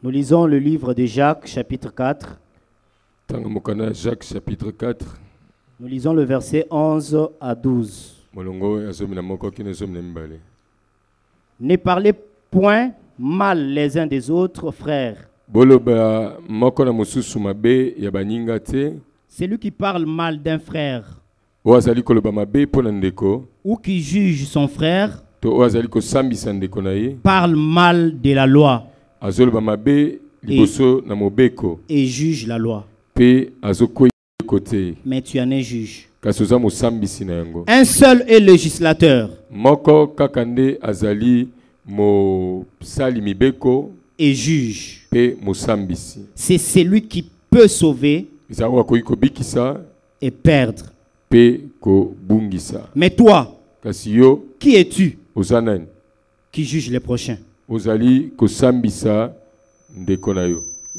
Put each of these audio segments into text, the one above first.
Nous lisons le livre de Jacques, chapitre 4. Jacques, chapitre 4. Nous lisons le verset 11 à 12. Ne parlez point mal les uns des autres, frères. Celui qui parle mal d'un frère ou qui juge son frère parle mal de la loi et juge la loi. Mais tu en es juge. Un seul est législateur et juge. C'est celui qui peut sauver et perdre. Mais toi, qui es-tu qui juge les prochains?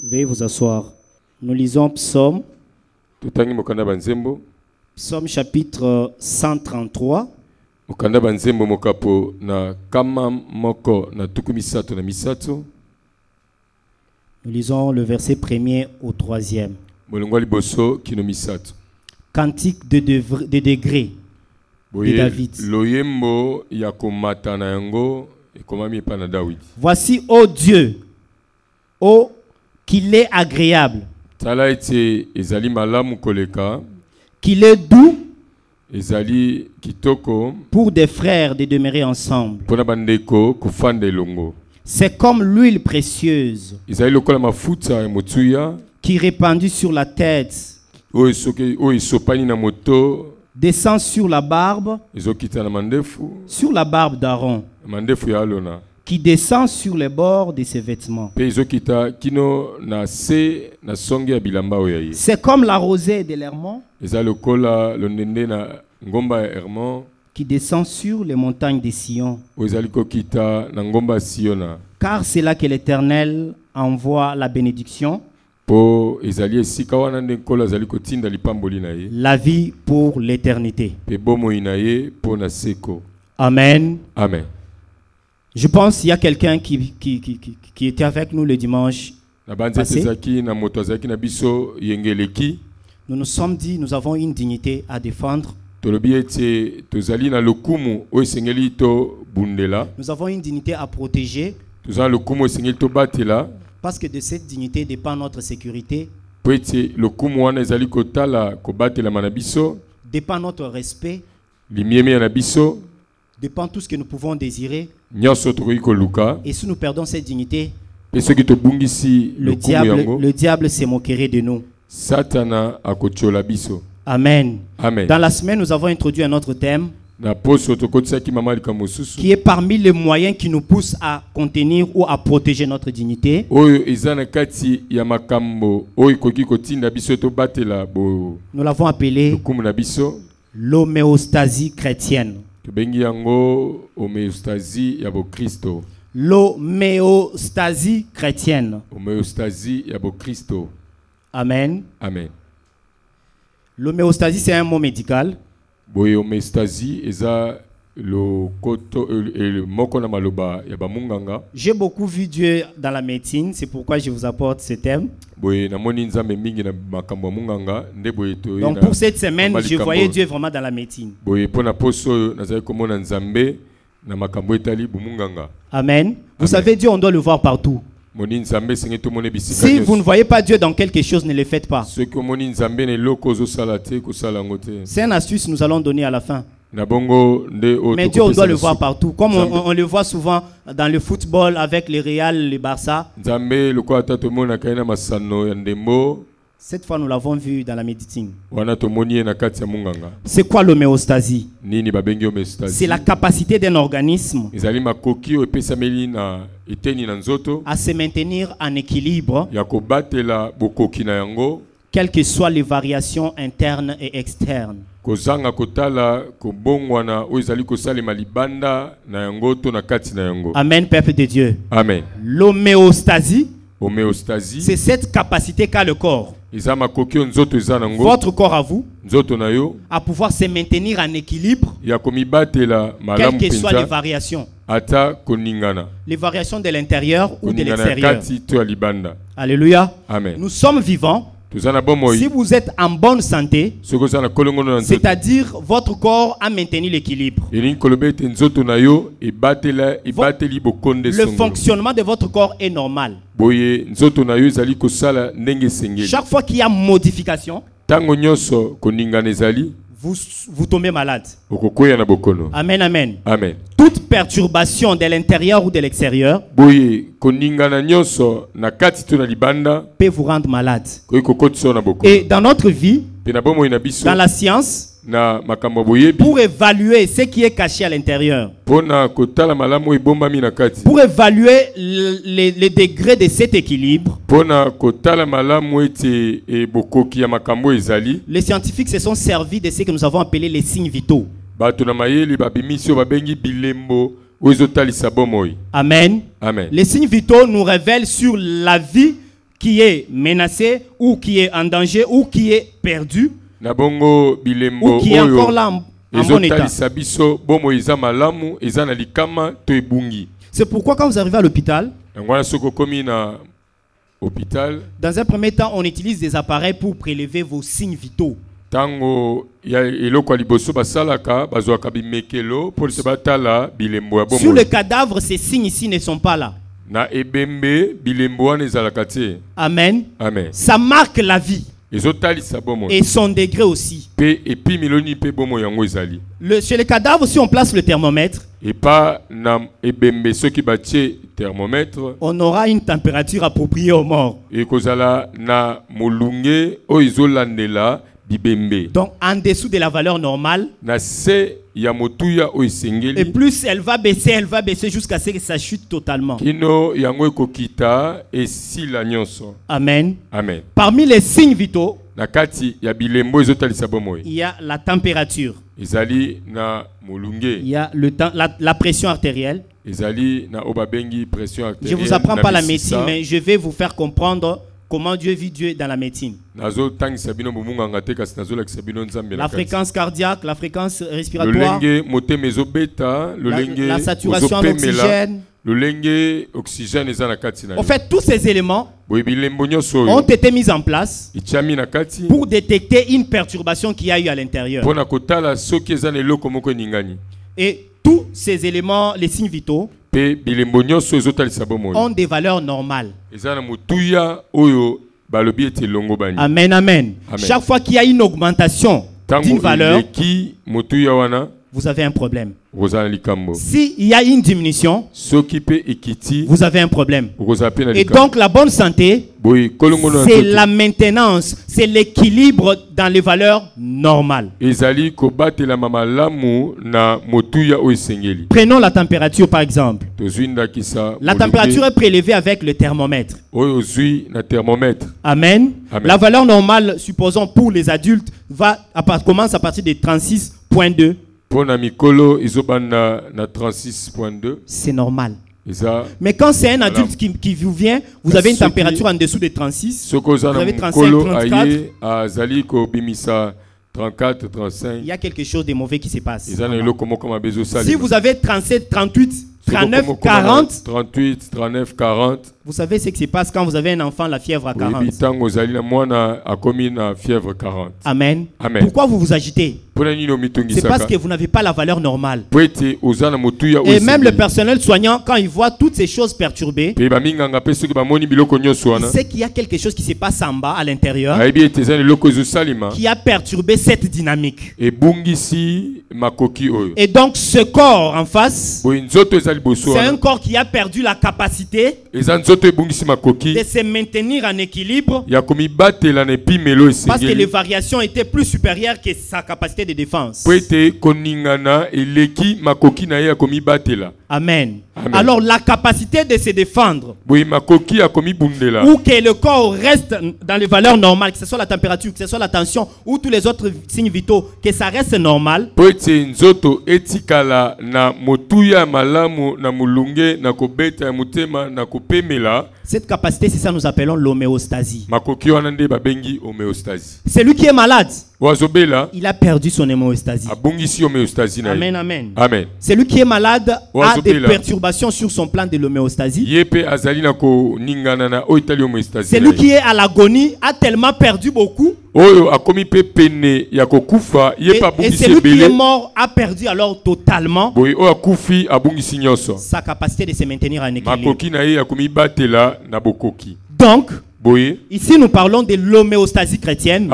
Veuillez vous asseoir. Nous lisons Psaume chapitre 133. Nous lisons le verset 1er au 3e. Cantique de degré de David. Voici, ô Dieu, ô qu'il est agréable, qu'il est doux pour des frères de demeurer ensemble. C'est comme l'huile précieuse qui répandue sur la tête descend sur la barbe d'Aaron, qui descend sur les bords de ses vêtements. C'est comme la rosée de l'Hermon qui descend sur les montagnes de Sion. Car c'est là que l'Éternel envoie la bénédiction, la vie pour l'éternité. Amen. Amen. Je pense qu'il y a quelqu'un qui était avec nous le dimanche passé. Nous nous sommes dit, nous avons une dignité à défendre. Nous avons une dignité à protéger. Parce que de cette dignité dépend notre sécurité. Dépend notre respect. Dépend tout ce que nous pouvons désirer. Et si nous perdons cette dignité, le diable se moquerait de nous. Amen. Amen. Dans la semaine, nous avons introduit un autre thème qui est parmi les moyens qui nous poussent à contenir ou à protéger notre dignité. Nous l'avons appelé l'homéostasie chrétienne. L'homéostasie chrétienne. Amen. Amen. L'homéostasie, c'est un mot médical. J'ai beaucoup vu Dieu dans la médecine, c'est pourquoi je vous apporte ce thème. Donc pour cette semaine, je voyais Dieu vraiment dans la médecine. Amen. Vous savez, Dieu, on doit le voir partout. Si vous ne voyez pas Dieu dans quelque chose, ne le faites pas. C'est une astuce que nous allons donner à la fin. Mais Dieu, on doit le voir partout. Comme on le voit souvent dans le football avec le Real, le Barça. Cette fois, nous l'avons vu dans la médecine. C'est quoi l'homéostasie? C'est la capacité d'un organisme à se maintenir en équilibre, quelles que soient les variations internes et externes. Amen, peuple de Dieu. Amen. L'homéostasie, c'est cette capacité qu'a le corps, votre corps à vous, à pouvoir se maintenir en équilibre, quelles que soient les variations. Les variations de l'intérieur ou de l'extérieur. Alléluia. Amen. Nous sommes vivants. Si vous êtes en bonne santé, c'est-à-dire votre corps a maintenu l'équilibre. Le fonctionnement de votre corps est normal. Chaque fois qu'il y a modification, vous tombez malade. Amen, amen. Amen. Toute perturbation de l'intérieur ou de l'extérieur peut vous rendre malade. Et dans notre vie, dans la science, pour évaluer ce qui est caché à l'intérieur, pour évaluer les degrés de cet équilibre, les scientifiques se sont servis de ce que nous avons appelé les signes vitaux. Amen. Amen. Les signes vitaux nous révèlent sur la vie qui est menacée ou qui est en danger ou qui est perdue ou qui est encore là en bon état. C'est pourquoi quand vous arrivez à l'hôpital, dans un premier temps, on utilise des appareils pour prélever vos signes vitaux. Sur le cadavre, ces signes ici ne sont pas là. Amen. Amen. Ça marque la vie. Et son degré aussi. Chez les cadavres, si on place le thermomètre, on aura une température appropriée aux morts. Donc en dessous de la valeur normale, et plus elle va baisser jusqu'à ce que ça chute totalement. Amen. Amen. Parmi les signes vitaux, il y a la température, il y a la pression artérielle. Je ne vous apprends pas la médecine, mais je vais vous faire comprendre comment Dieu vit Dieu dans la médecine. La fréquence cardiaque, la fréquence respiratoire, la saturation en oxygène. En fait, tous ces éléments ont été mis en place pour détecter une perturbation qu'il y a eu à l'intérieur. Et tous ces éléments, les signes vitaux, ont des valeurs normales. Amen, amen. Chaque fois qu'il y a une augmentation d'une valeur, vous avez un problème. S'il y a une diminution, vous avez un problème. Et donc la bonne santé, c'est la maintenance, c'est l'équilibre dans les valeurs normales. Prenons la température par exemple. La température est prélevée avec le thermomètre. Amen. Amen. La valeur normale, supposons pour les adultes, commence à partir de 36,2. C'est normal. Mais quand c'est un adulte qui vous vient, vous avez une température en dessous de 36. Vous avez 35, 34. 35. Il y a quelque chose de mauvais qui se passe. Si vous avez 37, 38, 39, 40. Vous savez ce qui se passe quand vous avez un enfant, la fièvre à 40. Amen. Amen. Pourquoi vous vous agitez? C'est parce que vous n'avez pas la valeur normale. Et même le personnel soignant, quand il voit toutes ces choses perturbées, il sait qu'il y a quelque chose qui se passe en bas, à l'intérieur, qui a perturbé cette dynamique. Et donc ce corps en face, c'est un corps qui a perdu la capacité de se maintenir en équilibre, parce que les variations étaient plus supérieures que sa capacité de défense. Amen. Amen. Alors la capacité de se défendre, ou que le corps reste dans les valeurs normales, que ce soit la température, que ce soit la tension ou tous les autres signes vitaux, que ça reste normal, Cette capacité, c'est ça que nous appelons l'homéostasie. Celui qui est malade, il a perdu son homéostasie. Amen, amen. Amen. Celui qui est malade a des perturbations sur son plan de l'homéostasie. Celui qui est à l'agonie a tellement perdu beaucoup. Et celui qui est mort a perdu alors totalement sa capacité de se maintenir en équilibre. Donc, ici nous parlons de l'homéostasie chrétienne.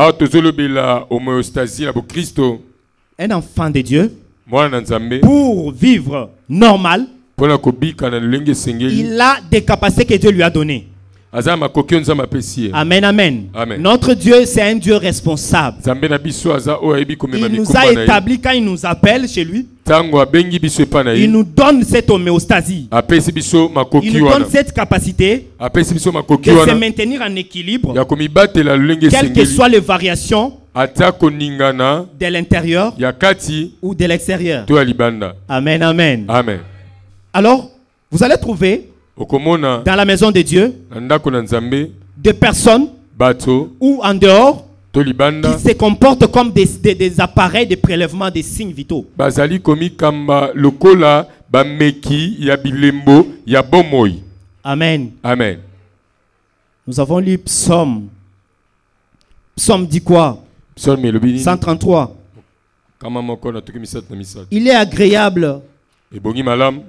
Un enfant de Dieu, pour vivre normal, il a des capacités que Dieu lui a données. Amen, amen. Amen. Notre Dieu, c'est un Dieu responsable. Il nous a établi quand il nous appelle chez lui. Il nous donne cette homéostasie. Il nous donne cette capacité de se maintenir en équilibre, quelles que soient les variations de l'intérieur ou de l'extérieur. Amen, amen. Amen. Alors, vous allez trouver dans la maison de Dieu des personnes ou en dehors qui se comportent comme des appareils de prélèvement des signes vitaux. Amen. Amen. Nous avons lu Psaume. Psaume dit quoi? 133. Il est agréable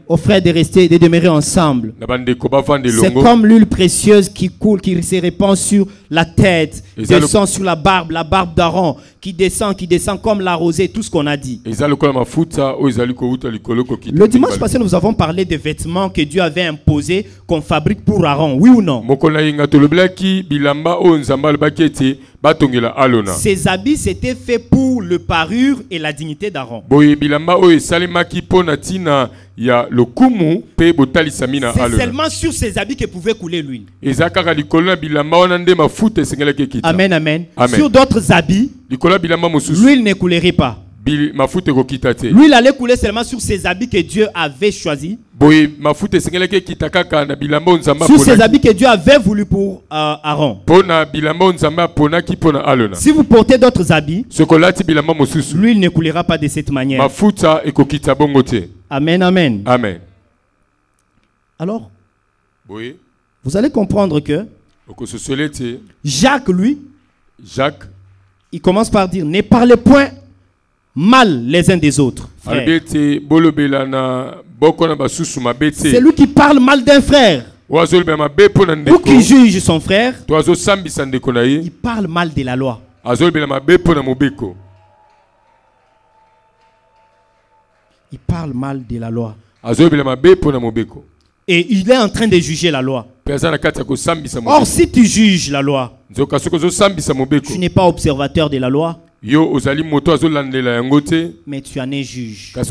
aux frères de rester, de demeurer ensemble. C'est comme l'huile précieuse qui coule, qui se répand sur la tête, descend sur la barbe d'Aaron, qui descend comme la rosée, tout ce qu'on a dit. Le dimanche passé, nous avons parlé des vêtements que Dieu avait imposés qu'on fabrique pour Aaron, oui ou non? Ces habits s'étaient faits pour le parure et la dignité d'Aaron. C'est seulement sur ces habits que pouvait couler l'huile. Amen, amen. Sur d'autres habits, l'huile ne coulerait pas. L'huile allait couler seulement sur ces habits que Dieu avait choisis. Sur ces habits que Dieu avait voulu pour Aaron. Si vous portez d'autres habits, l'huile ne coulera pas de cette manière. Amen, amen. Amen. Alors, vous allez comprendre que Jacques, lui, il commence par dire: ne parlez point mal les uns des autres. C'est lui qui parle mal d'un frère ou qui juge son frère. Il parle mal de la loi. Il parle mal de la loi. Et il est en train de juger la loi. Or, si tu juges la loi, tu n'es pas observateur de la loi, mais tu en es juge. Un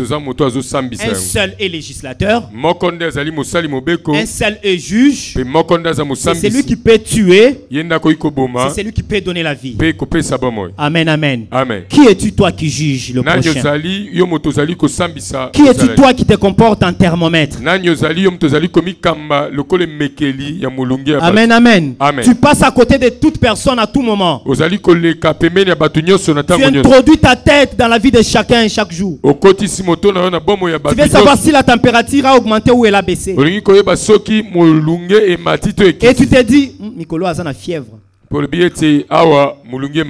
seul est législateur, un seul est juge. C'est celui qui peut tuer, c'est celui qui peut donner la vie. Amen, amen. Amen. Qui es-tu toi qui juges le prochain? Qui es-tu toi qui te comportes en thermomètre? Amen, amen. Tu passes à côté de toute personne à tout moment. Tu introduis ta tête dans la vie de chacun chaque jour. Tu veux savoir si la température a augmenté ou elle a baissé. Et tu te dis, Mikolo a une fièvre. La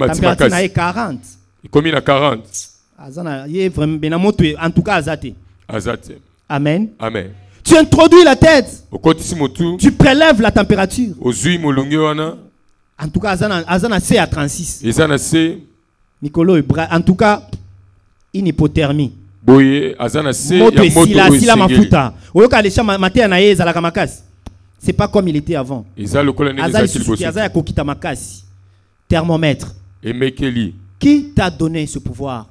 température est 40. En tout cas, azate. Amen. Amen. Tu introduis la tête. Tu prélèves la température. En tout cas, azana C à 36. Nicolo, en tout cas, une hypothermie. C'est pas comme il était avant. Thermomètre. Qui t'a donné ce pouvoir?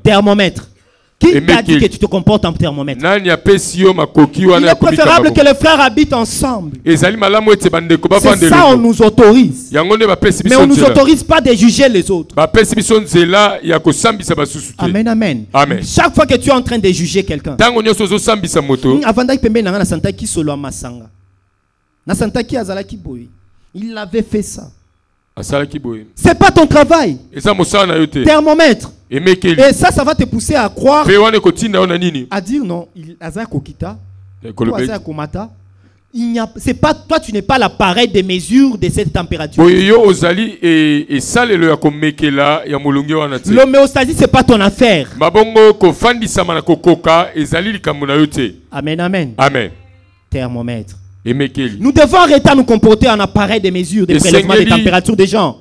Thermomètre. Qui t'a dit que tu te comportes en thermomètre? Il est préférable que les frères habitent ensemble. C'est ça on nous autorise. Mais on ne nous autorise pas de juger les autres. Amen, amen. Amen. Chaque fois que tu es en train de juger quelqu'un, avant d'aller masanga. Il avait fait ça. C'est pas ton travail. Thermomètre. Et ça va te pousser à croire, à dire non, c'est pas toi, tu n'es pas l'appareil de mesure de cette température. L'homéostasie, c'est pas ton affaire. Amen, amen. Amen. Thermomètre. Nous devons arrêter à nous comporter en appareil de mesure de prélèvement des températures des gens.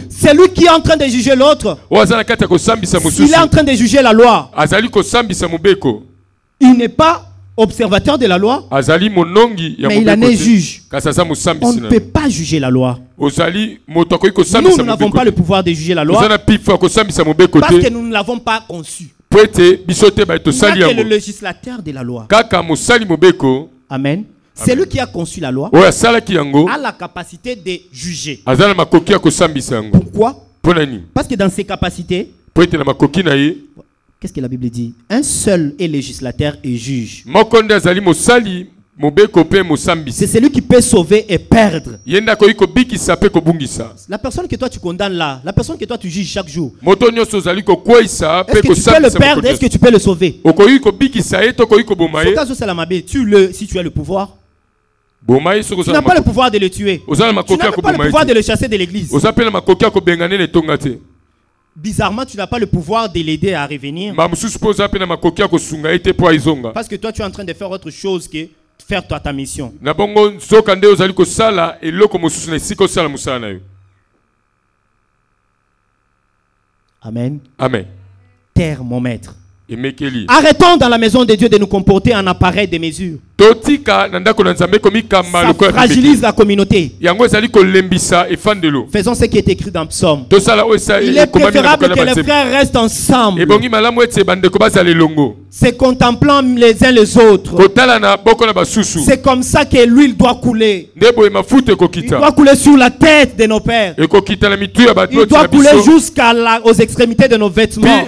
C'est lui qui est en train de juger l'autre. Il est en train de juger la loi. Il n'est pas observateur de la loi, mais il en est juge. On ne peut pas juger la loi. Nous n'avons pas le pouvoir de juger la loi parce que nous ne l'avons pas conçue. Il n'y a que le législateur de la loi. Amen. C'est lui qui a conçu la loi, a la capacité de juger. Pourquoi? Parce que dans ses capacités, qu'est-ce que la Bible dit? Un seul est législateur et juge. C'est celui qui peut sauver et perdre. La personne que toi tu condamnes là, la personne que toi tu juges chaque jour, est-ce que tu peux le perdre? Est-ce que tu peux le sauver? Si tu as le pouvoir, tu n'as pas le pouvoir de le tuer. Tu n'as pas le pouvoir de le chasser de l'église. Bizarrement, tu n'as pas le pouvoir de l'aider à revenir. Parce que toi, tu es en train de faire autre chose que faire ta mission. Amen. Amen. Thermomètre. Arrêtons dans la maison de Dieu de nous comporter en appareil de mesure. Ça fragilise la communauté. Faisons ce qui est écrit dans Psaume. Il est préférable que les frères restent ensemble, se contemplant les uns les autres. C'est comme ça que l'huile doit couler. Il doit couler sur la tête de nos pères. Il doit couler jusqu'aux extrémités de nos vêtements.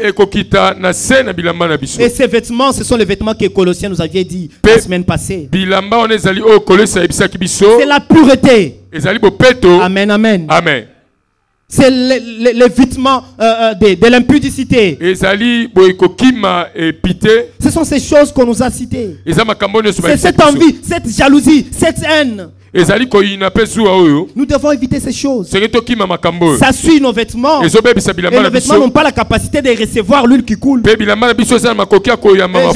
Et ces vêtements, ce sont les vêtements que Colossiens nous avait dit la semaine passée. C'est la pureté. Amen, amen. Amen. C'est les vêtements de l'impudicité. Ce sont ces choses qu'on nous a citées. C'est cette envie, cette jalousie, cette haine. Nous devons éviter ces choses. Ça suit nos vêtements. Et nos vêtements n'ont pas la capacité de recevoir l'huile qui coule. Et je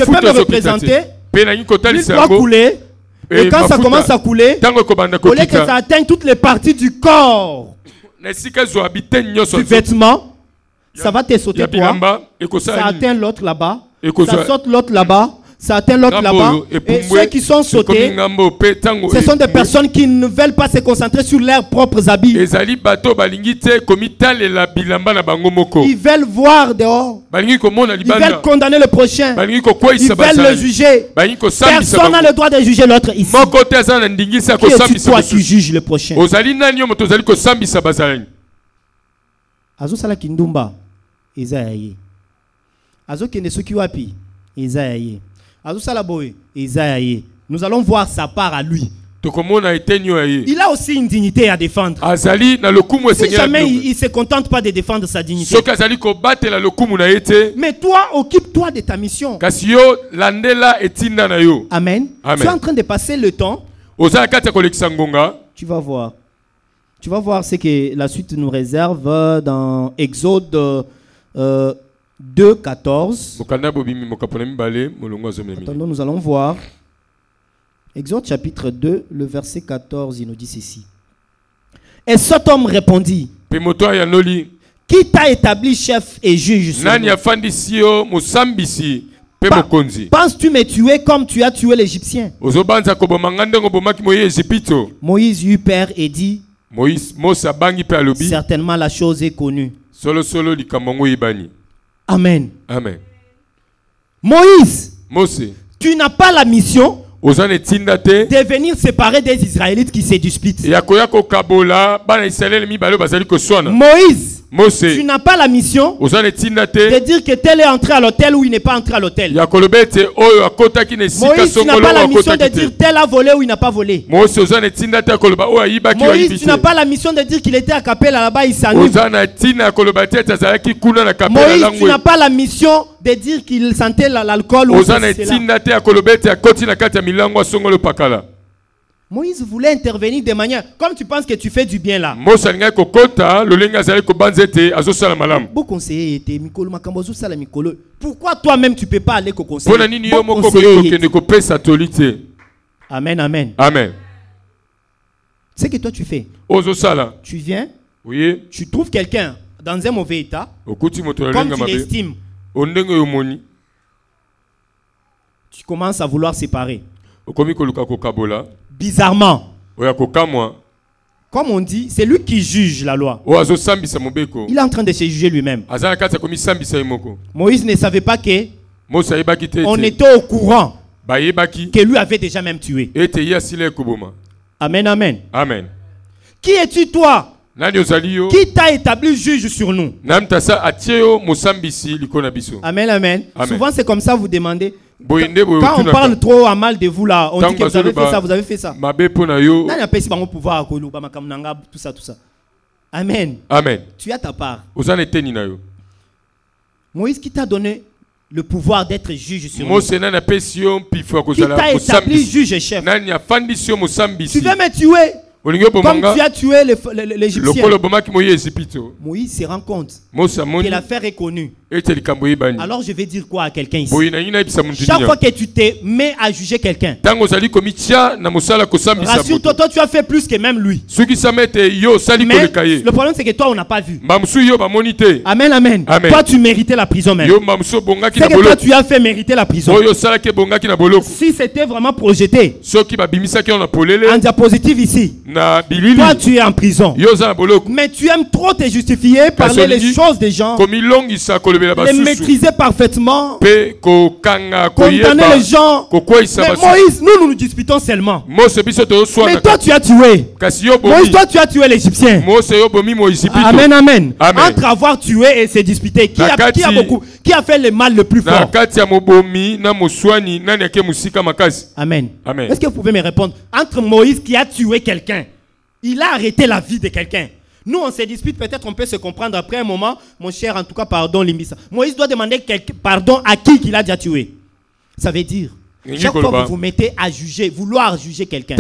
peux me représenter. L'huile doit couler. Et quand ça commence à couler, au lieu que ça atteigne toutes les parties du corps, du vêtement, ça va te sauter toi. Ça atteint l'autre là-bas. Ça saute l'autre là-bas. Ça atteint l'autre là-bas. Et ceux qui sont sautés, ce sont des personnes qui ne veulent pas se concentrer sur leurs propres habits. Ils veulent voir dehors. Ils veulent condamner le prochain. Ils veulent le juger. Personne n'a le droit de juger l'autre ici. Qui es-tu toi qui juges le prochain? Azo sala kindumba ezaye. Azo kende soki wapi ezaye. Nous allons voir sa part à lui. Il a aussi une dignité à défendre. Si jamais il ne se contente pas de défendre sa dignité. Mais toi, occupe-toi de ta mission. Amen. Tu es en train de passer le temps. Tu vas voir. Tu vas voir ce que la suite nous réserve dans Exode 2:14. Attendons, nous allons voir. Exode chapitre 2, le verset 14, il nous dit ceci. Et cet homme répondit: qui t'a établi chef et juge sur nous? Penses-tu me tuer comme tu as tué l'Égyptien? Moïse eut peur et dit: certainement la chose est connue. Amen. Amen. Moïse, tu n'as pas la mission de venir séparer des Israélites qui se disputent. Moïse, Tu n'as pas la mission de dire que tel est entré à l'hôtel ou il n'est pas entré à l'hôtel. Moïse, tu n'as pas la mission de dire tel a volé ou il n'a pas volé. Moïse, tu n'as pas la mission de dire qu'il était à Capella là-bas, il s'ennuie. Moïse, tu n'as pas la mission de dire qu'il sentait l'alcool ou Moïse voulait intervenir de manière comme tu penses que tu fais du bien là. Pourquoi toi-même tu ne peux pas aller au conseil? Amen, amen. Amen. C'est que toi tu fais. Tu viens, tu trouves quelqu'un dans un mauvais état, comme tu l'estimes. Tu commences à vouloir séparer. Bizarrement, comme on dit, c'est lui qui juge la loi. Il est en train de se juger lui-même. Moïse ne savait pas que on était au courant que lui avait déjà même tué. Amen, amen. Amen. Qui es-tu toi? Qui t'a établi juge sur nous? Amen, amen. Souvent c'est comme ça, vous demandez. Quand on parle trop à mal de vous là, on dit que vous avez fait ça, vous avez fait ça. Tout ça, tout ça. Amen. Amen. Tu as ta part. Moïse qui t'a donné le pouvoir d'être juge sur nous. Qui t'a établi juge et chef. Tu veux me tuer comme tu as tué l'Égyptien. Moïse se rend compte que l'affaire est connue. Alors je vais dire quoi à quelqu'un ici? Chaque fois que tu te mets à juger quelqu'un, rassure-toi, toi tu as fait plus que même lui. Mais le problème c'est que toi on n'a pas vu. Amen, amen. Toi tu méritais la prison même. C'est que toi tu as fait mériter la prison. Si c'était vraiment projeté en diapositive ici, toi tu es en prison. Mais tu aimes trop te justifier, parler les choses des gens, les maîtriser parfaitement, condamner les gens. Mais Moïse, nous nous disputons seulement. Mais toi tu as tué. Moïse, toi tu as tué l'Égyptien. Amen, amen. Entre avoir tué et se disputer, qui a fait le mal le plus fort? Amen. Est-ce que vous pouvez me répondre? Entre Moïse qui a tué quelqu'un, il a arrêté la vie de quelqu'un. Nous, on se dispute, peut-être on peut se comprendre après un moment. Mon cher, en tout cas, pardon, Limbisa. Moïse doit demander pardon à qui qu'il a déjà tué. Ça veut dire, chaque fois que vous vous mettez à juger, vouloir juger quelqu'un,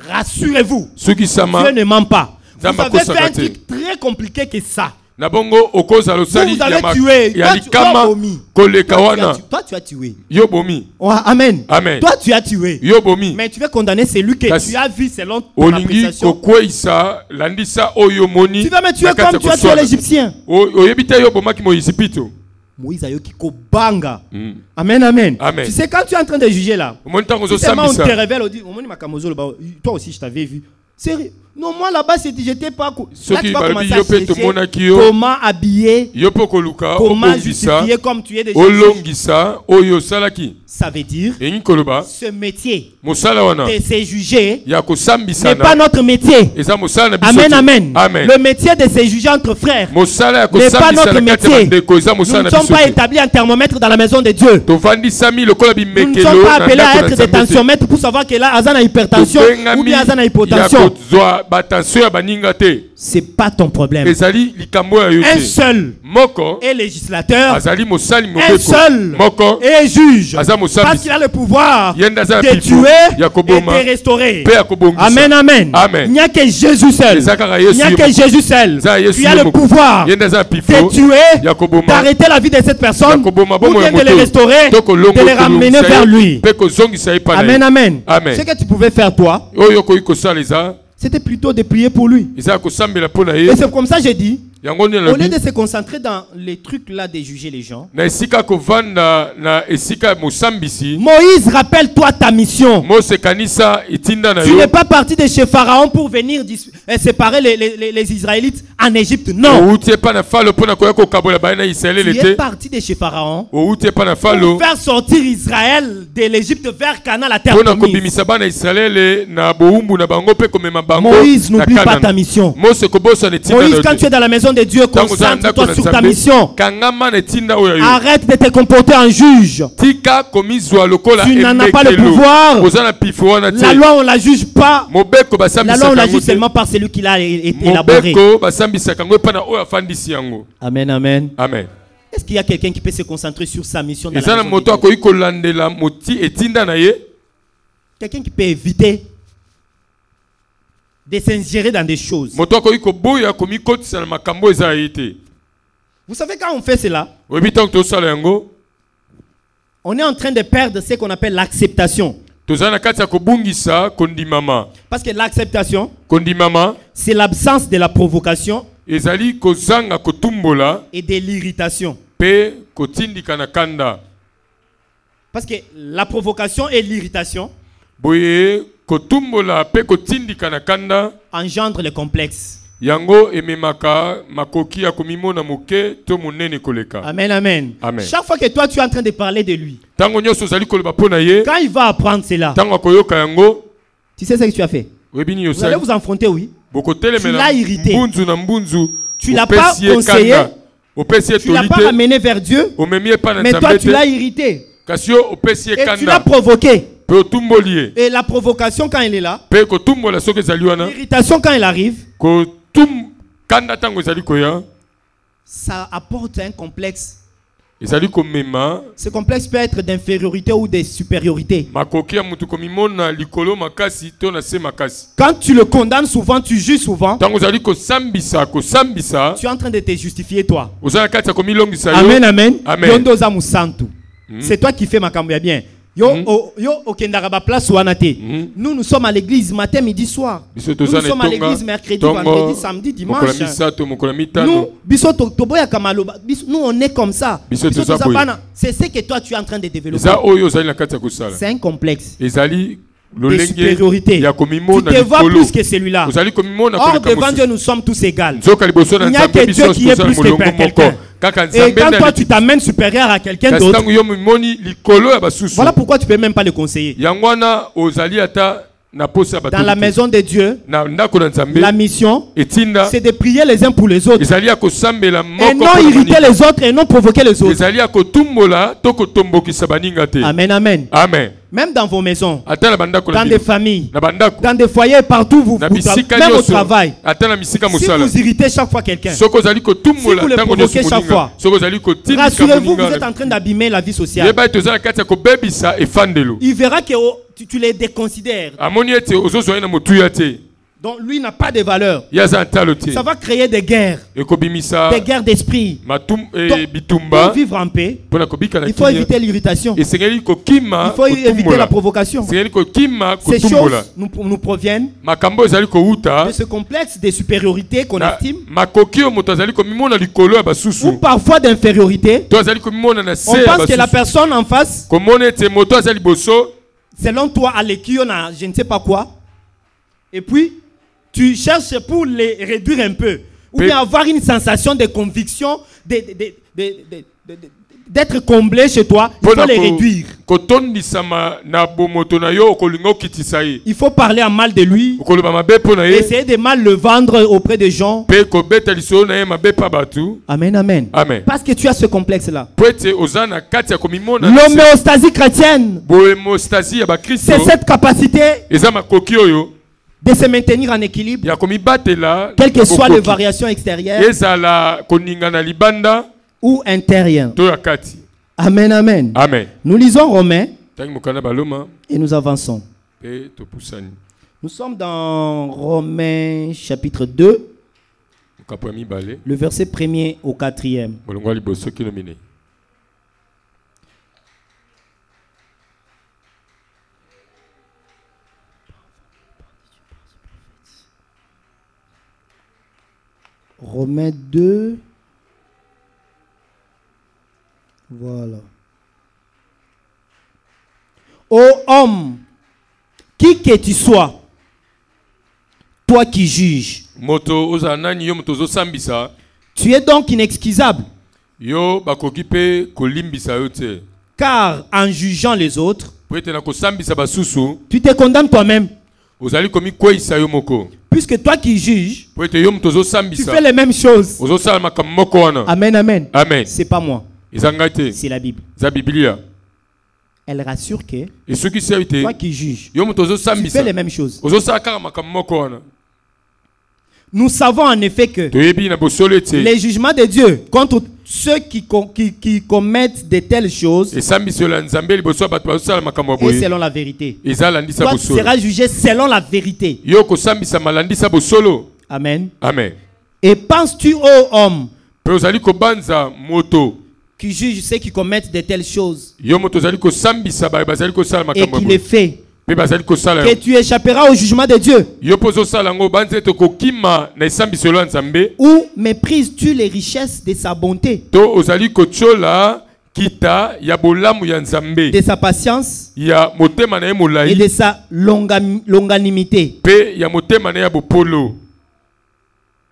rassurez-vous, Dieu ne ment pas. Vous avez fait un truc très compliqué que ça. Vous avez tué. Toi, tu as tué. Oh, amen. Amen. Toi, tu as tué. Mais tu veux condamner celui que tu as vu selon ton appréciation. Tu veux me tuer comme tu as tué l'Égyptien. Moïse a yoki kobanga. Amen, amen. Tu sais, quand tu es en train de juger là, seulement on te révèle, on dit, toi aussi je t'avais vu. Sérieux? Non, moi là-bas, j'étais pas. Là, tu vas commencer à chercher comment habiller, comment justifier comme tu es déjà. Ça veut dire ce métier de se juger n'est pas notre métier. Amen, amen. Le métier de se juger entre frères n'est pas notre métier. Nous ne sommes pas établis en thermomètre dans la maison de Dieu. Nous ne sommes pas appelés à être des tensiomètres pour savoir que là, Azan a hypertension ou bien Azan a hypotension. C'est pas ton problème. Un seul est législateur, un seul est juge, parce qu'il a le pouvoir de tuer et de restaurer. Amen, amen. Il n'y a que Jésus seul. Il n'y a que Jésus seul. Tu as le pouvoir de tuer, d'arrêter la vie de cette personne, ou bien de les restaurer, de les ramener vers lui. Amen, amen. Ce que tu pouvais faire toi, c'était plutôt de prier pour lui. Et c'est comme ça que j'ai dit, Au lieu de se concentrer dans les trucs là de juger les gens, Moïse, rappelle-toi ta mission. Tu n'es pas parti de chez Pharaon pour venir séparer les Israélites en Égypte. Non. Tu es parti de chez Pharaon pour faire sortir Israël de l'Égypte vers Canaan, la terre promise. Moïse, n'oublie pas ta mission. Moïse, quand tu es dans la maison de Dieu, concentre-toi sur ta mission. Arrête de te comporter en juge. Tu n'en as pas le pouvoir. La loi, on ne la juge pas. La loi, on la juge seulement par celui qui l'a élaboré. Amen, amen. Amen. Est-ce qu'il y a quelqu'un qui peut se concentrer sur sa mission dans la maison de Dieu? Quelqu'un qui peut éviter de s'ingérer dans des choses. Vous savez, quand on fait cela, on est en train de perdre ce qu'on appelle l'acceptation. Parce que l'acceptation, c'est l'absence de la provocation et de l'irritation. Parce que la provocation et l'irritation engendre le complexe. Amen, amen. Amen. Chaque fois que toi tu es en train de parler de lui, quand il va apprendre cela, tu sais ce que tu as fait? Vous allez vous affronter, oui. Tu l'as irrité. Tu l'as pas conseillé. Tu l'as pas amené vers Dieu. Mais toi tu l'as irrité. Et tu l'as provoqué. Et la provocation quand elle est là, l'irritation quand elle arrive, ça apporte un complexe. Ce complexe peut être d'infériorité ou de supériorité. Quand tu le condamnes souvent, tu juges souvent, tu es en train de te justifier toi. Amen, amen. C'est toi qui fais ma cambia bien. Nous sommes à l'église matin, midi, soir. Nous sommes à l'église mercredi, vendredi, samedi, dimanche. Nous on est comme ça. C'est ce que toi tu es en train de développer. C'est un complexe de supériorité. Tu te vois plus que celui-là. Or devant Dieu nous sommes tous égaux. Il n'y a que Dieu qui est plus que quelqu'un. Et quand toi tu t'amènes supérieur à quelqu'un d'autre, voilà pourquoi tu ne peux même pas le conseiller. Dans la maison de Dieu, la mission, c'est de prier les uns pour les autres. Et non irriter les autres et non provoquer les autres. Amen, amen. Amen. Même dans vos maisons, dans des familles, dans des foyers, partout, même au travail. Si vous irritez chaque fois quelqu'un, si vous le provoquez chaque fois, rassurez-vous, vous êtes en train d'abîmer la vie sociale. Il verra que tu les déconsidères. Donc lui n'a pas de valeur. Ça va créer des guerres. Des guerres d'esprit. Pour vivre en paix, il faut éviter l'irritation. Il faut éviter la provocation. Ces choses nous proviennent de ce complexe de supériorité qu'on estime. Ou parfois d'infériorité. On pense que la personne en face, selon toi, à l'équipe, on a je ne sais pas quoi. Et puis, tu cherches pour les réduire un peu. Ou bien avoir une sensation de conviction, d'être comblé chez toi. Il faut les réduire. Il faut parler en mal de lui. Essayer de mal le vendre auprès des gens. Amen, amen. Amen. Parce que tu as ce complexe-là. L'homéostasie chrétienne, c'est cette capacité de se maintenir en équilibre, quelles que soient les variations extérieures ou intérieures. Amen, amen. Amen. Nous lisons Romains et nous avançons. Nous sommes dans Romains chapitre 2, le verset 1er au 4e. Romains 2. Voilà. Ô homme, qui que tu sois, toi qui juges, tu es donc inexcusable. Car en jugeant les autres, tu te condamnes toi-même. Puisque toi qui juges, tu fais les mêmes choses. Amen, amen. Amen. C'est pas moi. C'est la Bible. Elle rassure que toi qui juges, tu fais les mêmes choses. Nous savons en effet que les jugements de Dieu contre ceux qui commettent de telles choses est selon la vérité. Toi, tu seras jugé selon la vérité. Amen. Amen. Et penses-tu, ô homme, qui juge ceux qui commettent de telles choses et qui les fait, que tu échapperas au jugement de Dieu? Ou méprises-tu les richesses de sa bonté, de sa patience et de sa longanimité,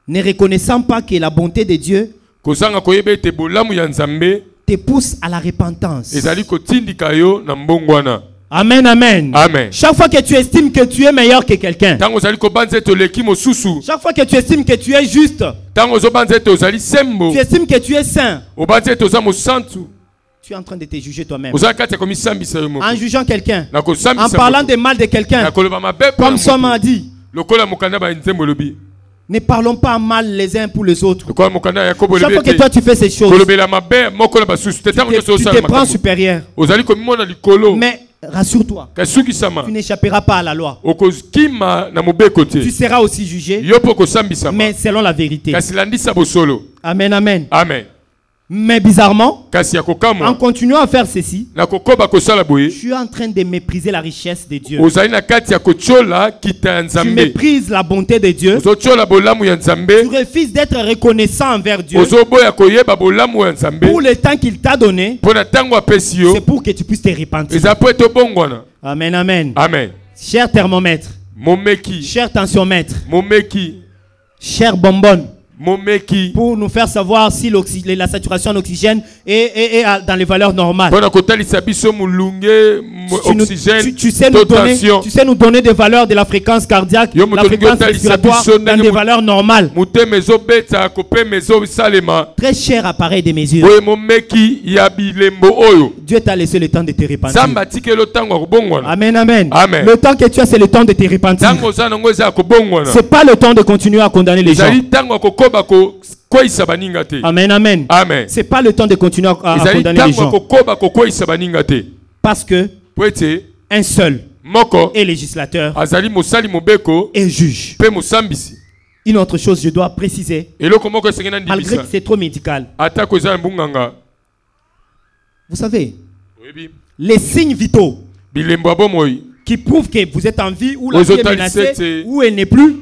ne reconnaissant pas que la bonté de Dieu te pousse à la repentance? Amen, amen. Amen. Chaque fois que tu estimes que tu es meilleur que quelqu'un, chaque fois que tu estimes que tu es juste, tu estimes que tu es saint, tu es en train de te juger toi-même. En jugeant quelqu'un, en parlant de mal de quelqu'un, comme Somme a dit, ne parlons pas mal les uns pour les autres. Chaque fois que toi tu fais ces choses, tu te prends supérieur. Mais rassure-toi, tu n'échapperas pas à la loi. Tu seras aussi jugé, mais selon la vérité. Amen, amen. Amen. Mais bizarrement, en continuant à faire ceci, je suis en train de mépriser la richesse de Dieu. Tu méprises la bonté de Dieu. Tu refuses d'être reconnaissant envers Dieu pour le temps qu'il t'a donné. C'est pour que tu puisses te repentir. Amen, amen. Amen. Cher thermomètre, cher tensiomètre, cher bonbonne, pour nous faire savoir si la saturation en oxygène est dans les valeurs normales. Tu sais nous donner des valeurs de la fréquence cardiaque, la fréquence respiratoire dans des valeurs normales. Très cher appareil de mesure. Dieu t'a laissé le temps de te repentir. Amen, amen. Amen. Le temps que tu as, c'est le temps de te repentir. C'est pas le temps de continuer à condamner les gens. Amen, amen. Amen. C'est pas le temps de continuer à condamner les gens. Parce que un seul est législateur et juge. Une autre chose, je dois préciser, malgré que c'est trop médical. Vous savez, les signes vitaux qui prouvent que vous êtes en vie ou la vie est menacée ou elle n'est plus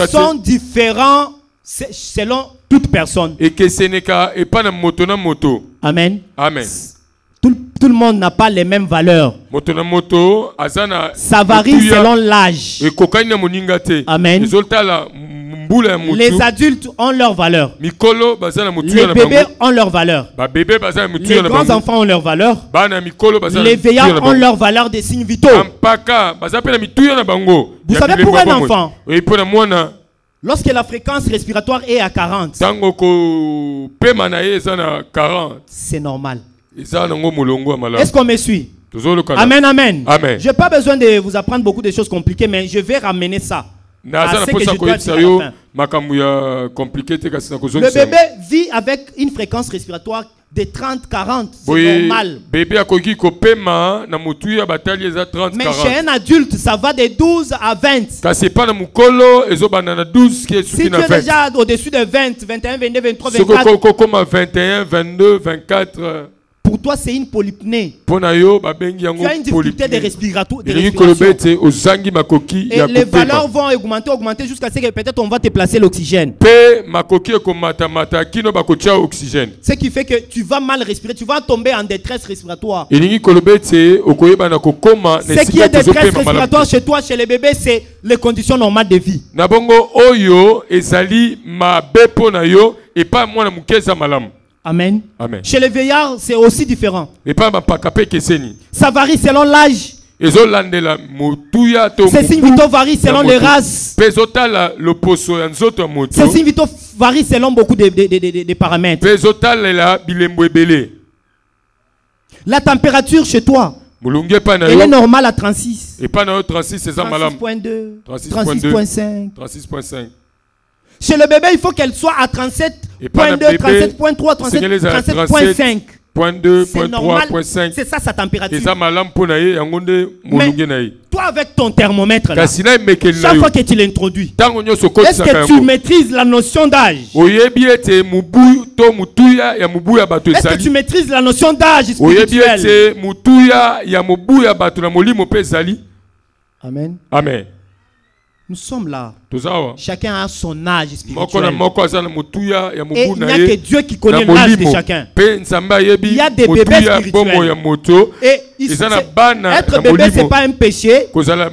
sont différents selon toute personne. Amen. Amen. Tout le monde n'a pas les mêmes valeurs. Ça varie selon l'âge. Amen. Les adultes ont leurs valeurs. Les bébés ont leurs valeurs. Les grands enfants ont leurs valeurs. Les veillards ont leurs valeurs des signes vitaux. Vous savez, pour un enfant, lorsque la fréquence respiratoire est à 40, c'est normal. Est-ce qu'on me suit? Amen, amen. Amen. Je n'ai pas besoin de vous apprendre beaucoup de choses compliquées, mais je vais ramener ça. Le bébé vit avec une fréquence respiratoire de 30-40. C'est normal. Mais chez un adulte, ça va de 12 à 20. Si tu es déjà au-dessus de 20, 21, 22, 23, 24, Pour toi, c'est une polypnée. Tu as une difficulté de respiration. Et les valeurs vont augmenter jusqu'à ce que peut-être on va te placer l'oxygène. Ce qui fait que tu vas mal respirer, tu vas tomber en détresse respiratoire. Ce qui est détresse respiratoire chez toi, chez les bébés, c'est les conditions normales de vie. Amen. Amen. Chez les vieillards, c'est aussi différent. Ça varie selon l'âge. Ces signes vitaux varient selon les races. Ces signes vitaux varient selon beaucoup de paramètres. La température chez toi, elle est normale à 36. 36.2, 36.5. Chez le bébé, il faut qu'elle soit à 37.2, 37.3, 37.5. C'est normal. C'est ça sa température. Mais toi avec ton thermomètre là, chaque fois que tu l'introduis, est-ce que tu maîtrises la notion d'âge? Est-ce que tu maîtrises la notion d'âge spirituel? Amen. Amen. Nous sommes là. Chacun a son âge spirituel. Et il n'y a que Dieu qui connaît l'âge de chacun. Il y a des bébés spirituels. Et être bébé, ce n'est pas un péché. Ça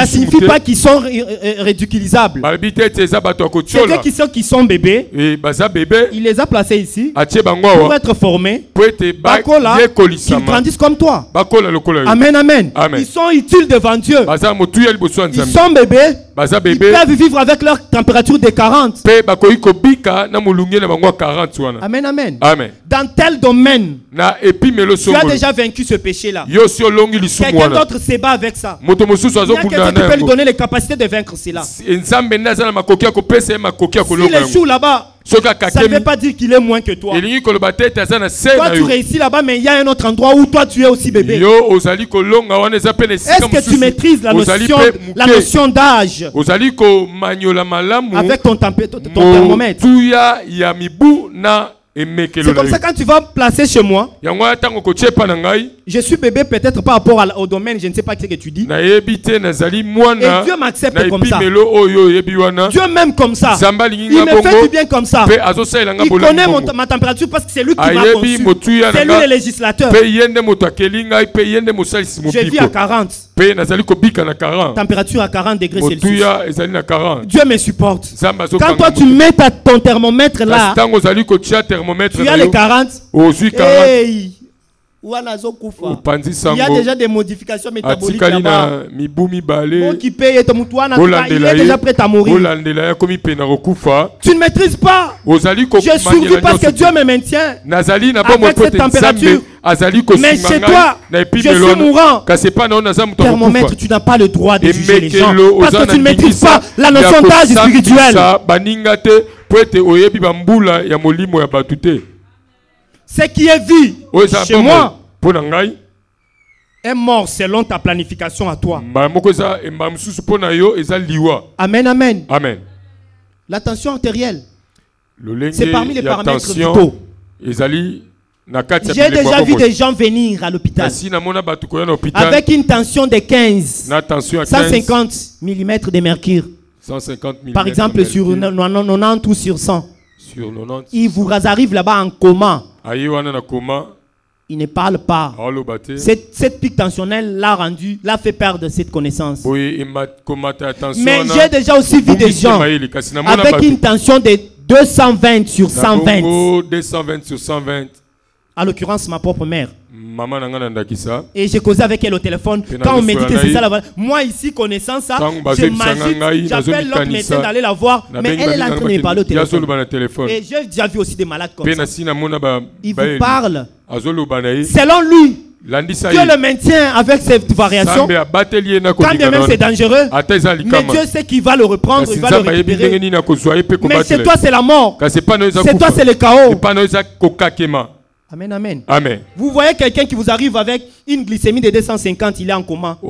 ne signifie pas qu'ils sont ridiculisables. C'est ceux qui sont bébés. Il les a placés ici pour être formés. Qu'ils grandissent comme toi. Amen, amen. Ils sont utiles devant Dieu. Ils sont bébés. Ils peuvent vivre avec leur température de 40. Amen, amen. Dans tel domaine, tu as déjà vaincu ce péché-là. Quelqu'un d'autre se bat avec ça. Il y a quelqu'un qui peut lui donner les capacités de vaincre cela. S'il échoue là-bas, ça ne veut pas dire qu'il est moins que toi. Toi tu réussis là-bas, mais il y a un autre endroit où toi tu es aussi bébé. Est-ce que tu maîtrises la notion d'âge avec ton thermomètre? C'est comme ça quand tu vas placer chez moi. Je suis bébé peut-être par rapport au domaine, je ne sais pas ce que tu dis. Et Dieu m'accepte comme ça. Dieu m'aime comme ça. Il me fait du bien comme ça. Il connaît ma température parce que c'est lui qui m'a conçu. C'est lui le législateur. Je vis à 40. Température à 40 degrés Celsius. Dieu me supporte. Quand toi tu mets ton thermomètre là, tu as les 40. Hey. Il y a déjà des modifications métaboliques là-bas. Il est déjà prêt à mourir. Tu ne maîtrises pas. Je survis parce que Dieu me maintient avec cette température. Mais chez toi, je suis mourant. Thermomètre, tu n'as pas le droit de juger les gens parce que tu ne maîtrises pas la notion d'âge spirituel. Ce qui est vie chez moi est mort selon ta planification à toi. Amen, amen. Amen. La tension artérielle, c'est parmi les paramètres vitaux. J'ai déjà vu des gens venir à l'hôpital avec une tension de 150 mm de mercure. Par exemple, sur 90 ou sur 100. Il vous arrive là-bas en coma. Il ne parle pas. Cette pique tensionnelle l'a fait perdre cette connaissance. Mais j'ai déjà aussi vu des gens avec une tension de 220 sur 120. 220 sur 120. À l'occurrence, ma propre mère. Et j'ai causé avec elle au téléphone. Quand on me dit que c'est ça la valeur. Moi ici, connaissant ça, je m'agite, j'appelle l'autre médecin d'aller la voir. Mais elle est en train de parler au téléphone. Et j'ai déjà vu aussi des malades comme ça. Il vous parle. Selon lui, Dieu le maintient avec cette variation. Quand bien même c'est dangereux, mais Dieu sait qu'il va le reprendre, il va le récupérer. Mais chez toi c'est la mort. Chez toi c'est le chaos. Amen, amen. Amen. Vous voyez quelqu'un qui vous arrive avec une glycémie de 250, il est en coma. Il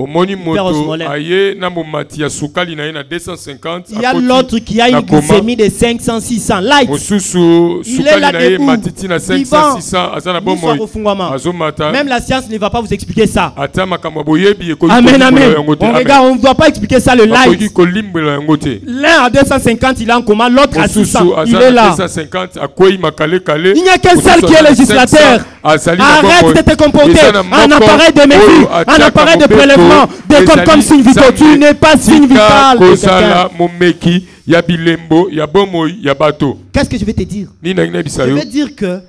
y a l'autre qui a une glycémie de 500, 600. Light. Il est là debout. Même la science ne va pas vous expliquer ça. Amen, amen. On regarde, on ne doit pas expliquer ça, le light. L'un à 250, il est en coma, l'autre à 600. Il est là. Il n'y a qu'un seul qui est législateur. Arrête de te comporter en appareil de mesure, en appareil de prélèvement, comme signe vital. Tu n'es pas signe vital. Qu'est-ce que je vais te dire? Je vais dire que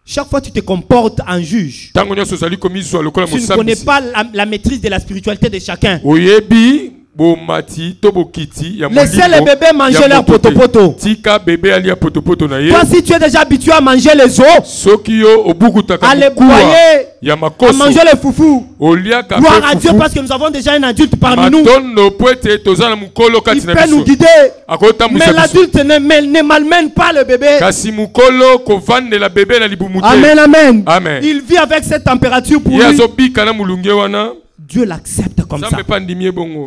chaque fois que tu te comportes en juge, tu ne connais pas la maîtrise de la spiritualité de chacun. Laissez les bébés manger leur potopoto. Toi, si tu es déjà habitué à manger les os, à les broyer, à manger les foufous, gloire à Dieu parce que nous avons déjà un adulte parmi nous. Il peut nous guider. Mais l'adulte ne malmène pas le bébé. Amen, amen. Il vit avec cette température pour lui. Dieu l'accepte comme ça.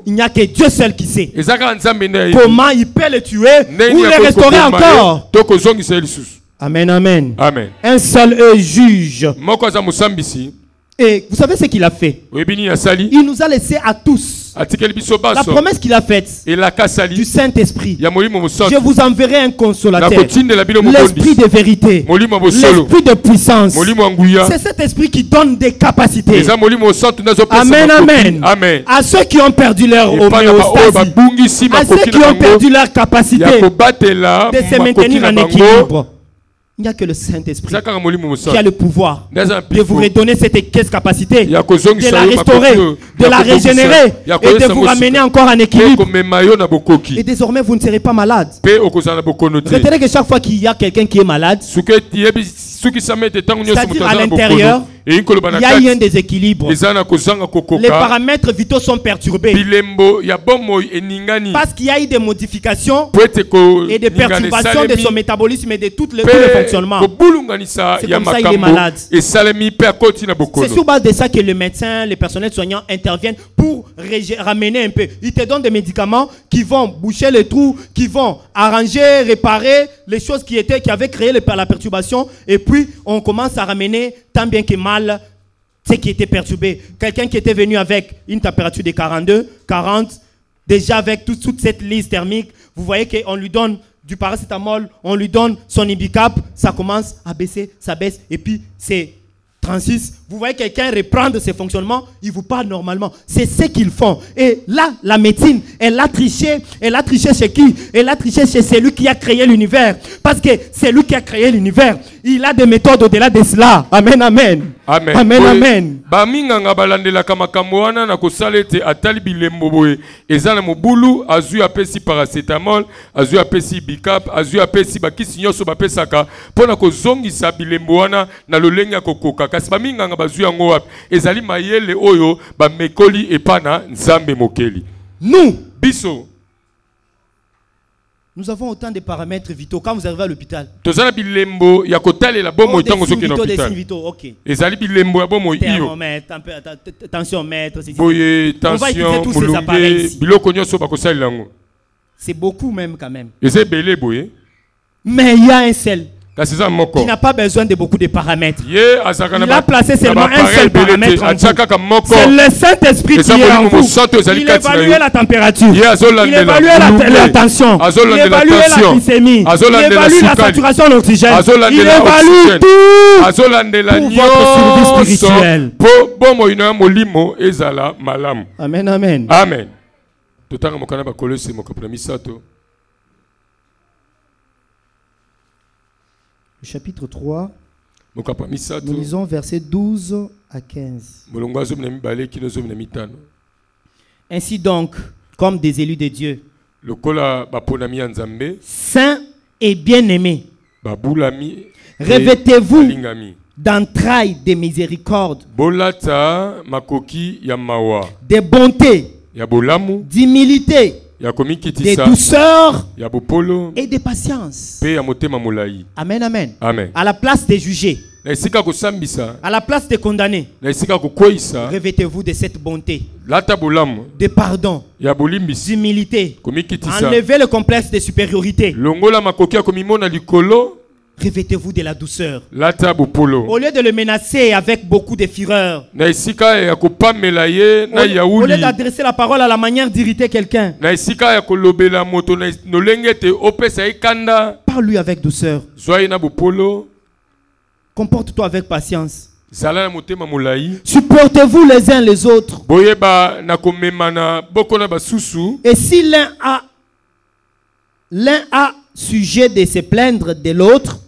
Il n'y a que Dieu seul qui sait comment il peut le tuer ou le restaurer encore. Amen, amen. Un seul juge. Et vous savez ce qu'il a fait? Il nous a laissé à tous la promesse qu'il a faite du Saint-Esprit. Je vous enverrai un consolateur, l'esprit de vérité, l'esprit de puissance. C'est cet esprit qui donne des capacités. Amen, amen. À ceux qui ont perdu leur homéostasie, à ceux qui ont perdu leur capacité de se maintenir en équilibre. Il n'y a que le Saint-Esprit qui a le pouvoir de vous redonner cette capacité, de la restaurer, de la régénérer et de vous ramener encore en équilibre. Et désormais, vous ne serez pas malade. Retenez que chaque fois qu'il y a quelqu'un qui est malade, c'est-à-dire à l'intérieur, il y a eu un déséquilibre. Les paramètres vitaux sont perturbés. Parce qu'il y a eu des modifications et des perturbations de son métabolisme et de tous les fonctionnements. C'est comme ça qu'il est malade. C'est sur base de ça que le médecin, les personnels soignants interviennent pour ramener un peu. Ils te donnent des médicaments qui vont boucher les trous, qui vont arranger, réparer les choses qui avaient créé la perturbation. Et puis, on commence à ramener tant bien que mal ce qui était perturbé. Quelqu'un qui était venu avec une température de 42, 40, déjà avec toute cette liste thermique, vous voyez qu'on lui donne du paracétamol, on lui donne son Ibicap, ça commence à baisser, ça baisse, et puis c'est 36. Vous voyez quelqu'un reprendre ses fonctionnements, il vous parle normalement. C'est ce qu'ils font. Et là, la médecine, elle a triché. Elle a triché chez qui? Elle a triché chez celui qui a créé l'univers. Parce que c'est lui qui a créé l'univers. Il a des méthodes au-delà de cela. Amen, amen. Amen. Amen, amen. Baminganga balandelaka makambo wana na kosala ete atali bilembo boye eza na mobulu azwi apesi paracetamol azwi apesi bicap azwi apesi bakisi nyonso bapesaka mpona kozongisa bilembo wana na lolenge ya kokoka kasi baminganga bazwi yango wapi ezali mayele oyo bamekoli epana nzambe mokeli. Biso nous avons autant de paramètres vitaux quand vous arrivez à l'hôpital. Bilembo ya kotalela bomo ntango soki na hôpital. OK. Ezali bilembo ya bomo iyo. Tensiomètre, boye tension, mulunge, biloko nyonso bakosalela yango. C'est beaucoup même quand même. Ezé belé boye. Mais il y a un seul qui n'a pas besoin de beaucoup de paramètres. Il a placé seulement un seul paramètre en vous. C'est le Saint-Esprit qui est en vous. Il évalue la température. Il évalue la tension. Il évalue la glycémie. Il évalue la saturation d'oxygène. Il évalue tout pour votre survie spirituelle. Amen, amen. Amen. Chapitre 3, nous lisons versets 12 à 15. Ainsi donc, comme des élus de Dieu, saints et bien-aimés, revêtez-vous d'entrailles de miséricorde, de bonté, d'humilité, de douceur et de patience. Amen, amen. Amen. À la place de juger, à la place de condamner, revêtez-vous de cette bonté, de pardon, d'humilité. Enlevez le complexe de supériorité. Revêtez-vous de la douceur. Au lieu de le menacer avec beaucoup de fureur, au lieu d'adresser la parole à la manière d'irriter quelqu'un, parle-lui avec douceur. Comporte-toi avec patience. Supportez-vous les uns les autres. Et si l'un a sujet de se plaindre de l'autre,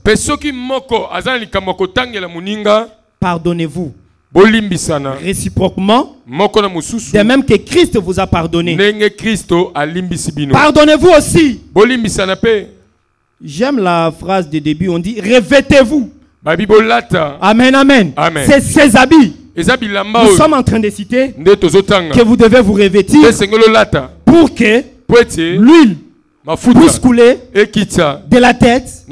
pardonnez-vous réciproquement, de même que Christ vous a pardonné. Pardonnez-vous aussi. J'aime la phrase de début, on dit revêtez-vous. Amen, amen. C'est ces habits. Nous sommes en train de citer que vous devez vous revêtir pour que l'huile puisse couler de la tête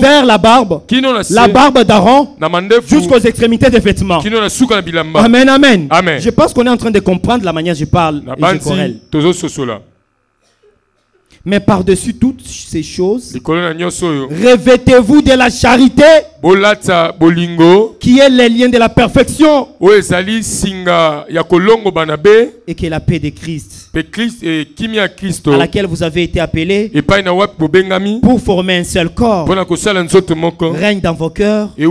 vers la barbe d'Aaron jusqu'aux extrémités des vêtements. Amen, amen. Je pense qu'on est en train de comprendre la manière dont je parle et je corrèle. Mais par-dessus toutes ces choses, revêtez-vous de la charité qui est le lien de la perfection, et que la paix de Christ, à laquelle vous avez été appelés pour former un seul corps, règne dans vos cœurs et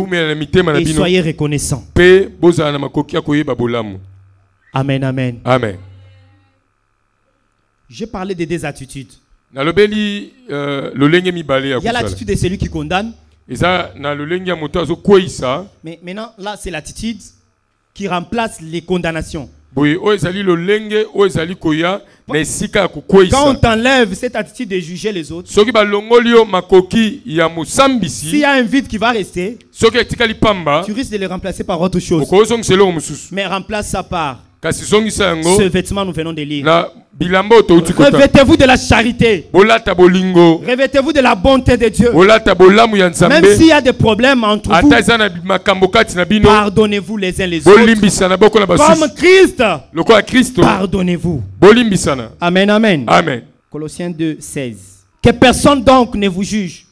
soyez reconnaissants. Amen, amen. Amen. J'ai parlé de deux attitudes. Il y a l'attitude de celui qui condamne. Mais maintenant, là, c'est l'attitude qui remplace les condamnations. Quand on t'enlève cette attitude de juger les autres, s'il y a un vide qui va rester, tu risques de le remplacer par autre chose. Mais remplace ça par ce vêtement, nous venons de lire. Revêtez-vous de la charité. Revêtez-vous de la bonté de Dieu. Même s'il y a des problèmes entre vous, pardonnez-vous les uns les autres. Comme Christ, pardonnez-vous. Amen, amen. Amen. Colossiens 2, 16. Que personne donc ne vous juge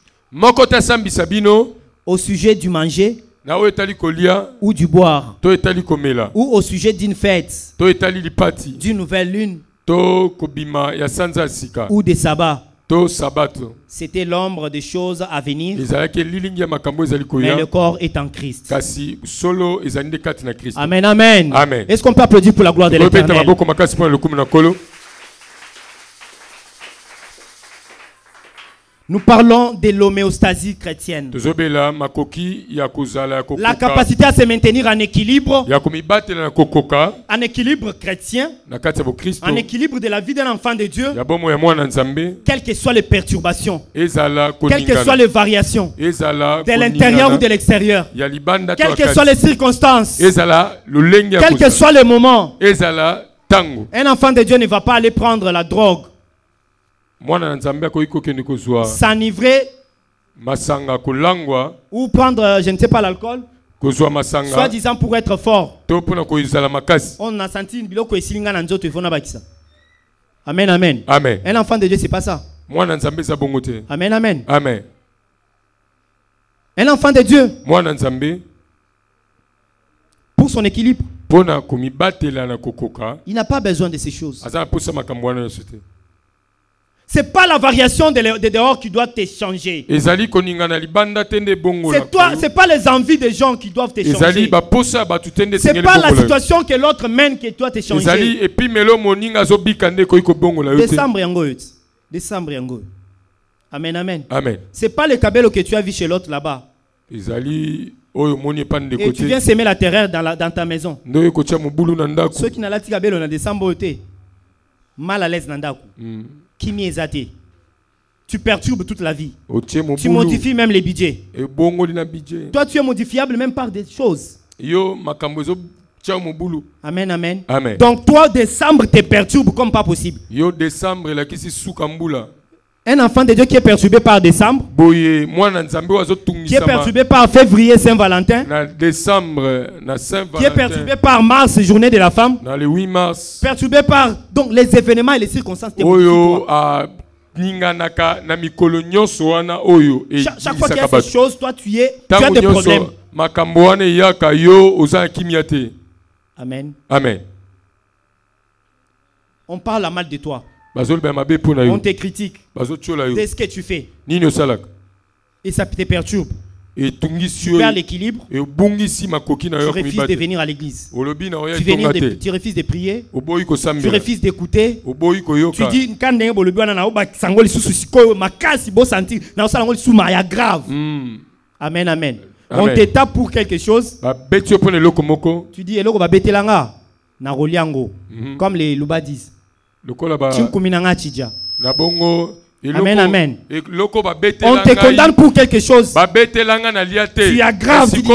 au sujet du manger ou du boire, ou au sujet d'une fête, d'une nouvelle lune, ou des sabbats. C'était l'ombre des choses à venir, mais le corps est en Christ. Amen, amen. Est-ce qu'on peut applaudir pour la gloire de l'Éternel? Nous parlons de l'homéostasie chrétienne. La capacité à se maintenir en équilibre. En équilibre chrétien. En équilibre de la vie d'un enfant de Dieu. Quelles que soient les perturbations. Quelles que soient les variations. De l'intérieur ou de l'extérieur. Quelles que soient les circonstances. Quels que soient les moments. Un enfant de Dieu ne va pas aller prendre la drogue, s'enivrer ou prendre, je ne sais pas, l'alcool, soi-disant pour être fort. On a senti une biloko esilinga na nzoto ifona bakisa. Amen, amen. Amen. Un enfant de Dieu, c'est pas ça. Amen, amen. Amen. Un enfant de Dieu, pour son équilibre, il n'a pas besoin de ces choses. C'est pas la variation de dehors qui doit te changer. C'est toi, c'est pas les envies des gens qui doivent te changer. C'est pas la situation que l'autre mène qui doit te changer. Décembre yango. Amen, amen. Amen. C'est pas le cabello que tu as vu chez l'autre là-bas. Et tu viens s'aimer la terreur dans ta maison. Ceux qui n'ont pas de cabello dans décembre, mal à l'aise dans Kimi ezate. Tu perturbes toute la vie. Tu modifies même les budgets. Toi, tu es modifiable même par des choses. Amen, amen. Donc toi, décembre te perturbe comme pas possible. Yo décembre la kisi sukambula. Un enfant de Dieu qui est perturbé par décembre, qui est perturbé par février, Saint-Valentin, qui est perturbé par mars, journée de la femme, le 8 mars, perturbé par donc, les événements et les circonstances. Chaque fois qu'il y a ces choses, toi tu as des problèmes. Amen. Amen. On parle mal de toi. On te critique de ce que tu fais. Et ça te perturbe. Tu perds l'équilibre. Tu refuses de venir à l'église. Tu refuses de prier. Tu refuses d'écouter. Tu dis grave. Amen, amen. On te tape pour quelque chose. Tu dis comme les Luba disent. Amen, amen. On te condamne pour quelque chose. Tu aggraves, tu dis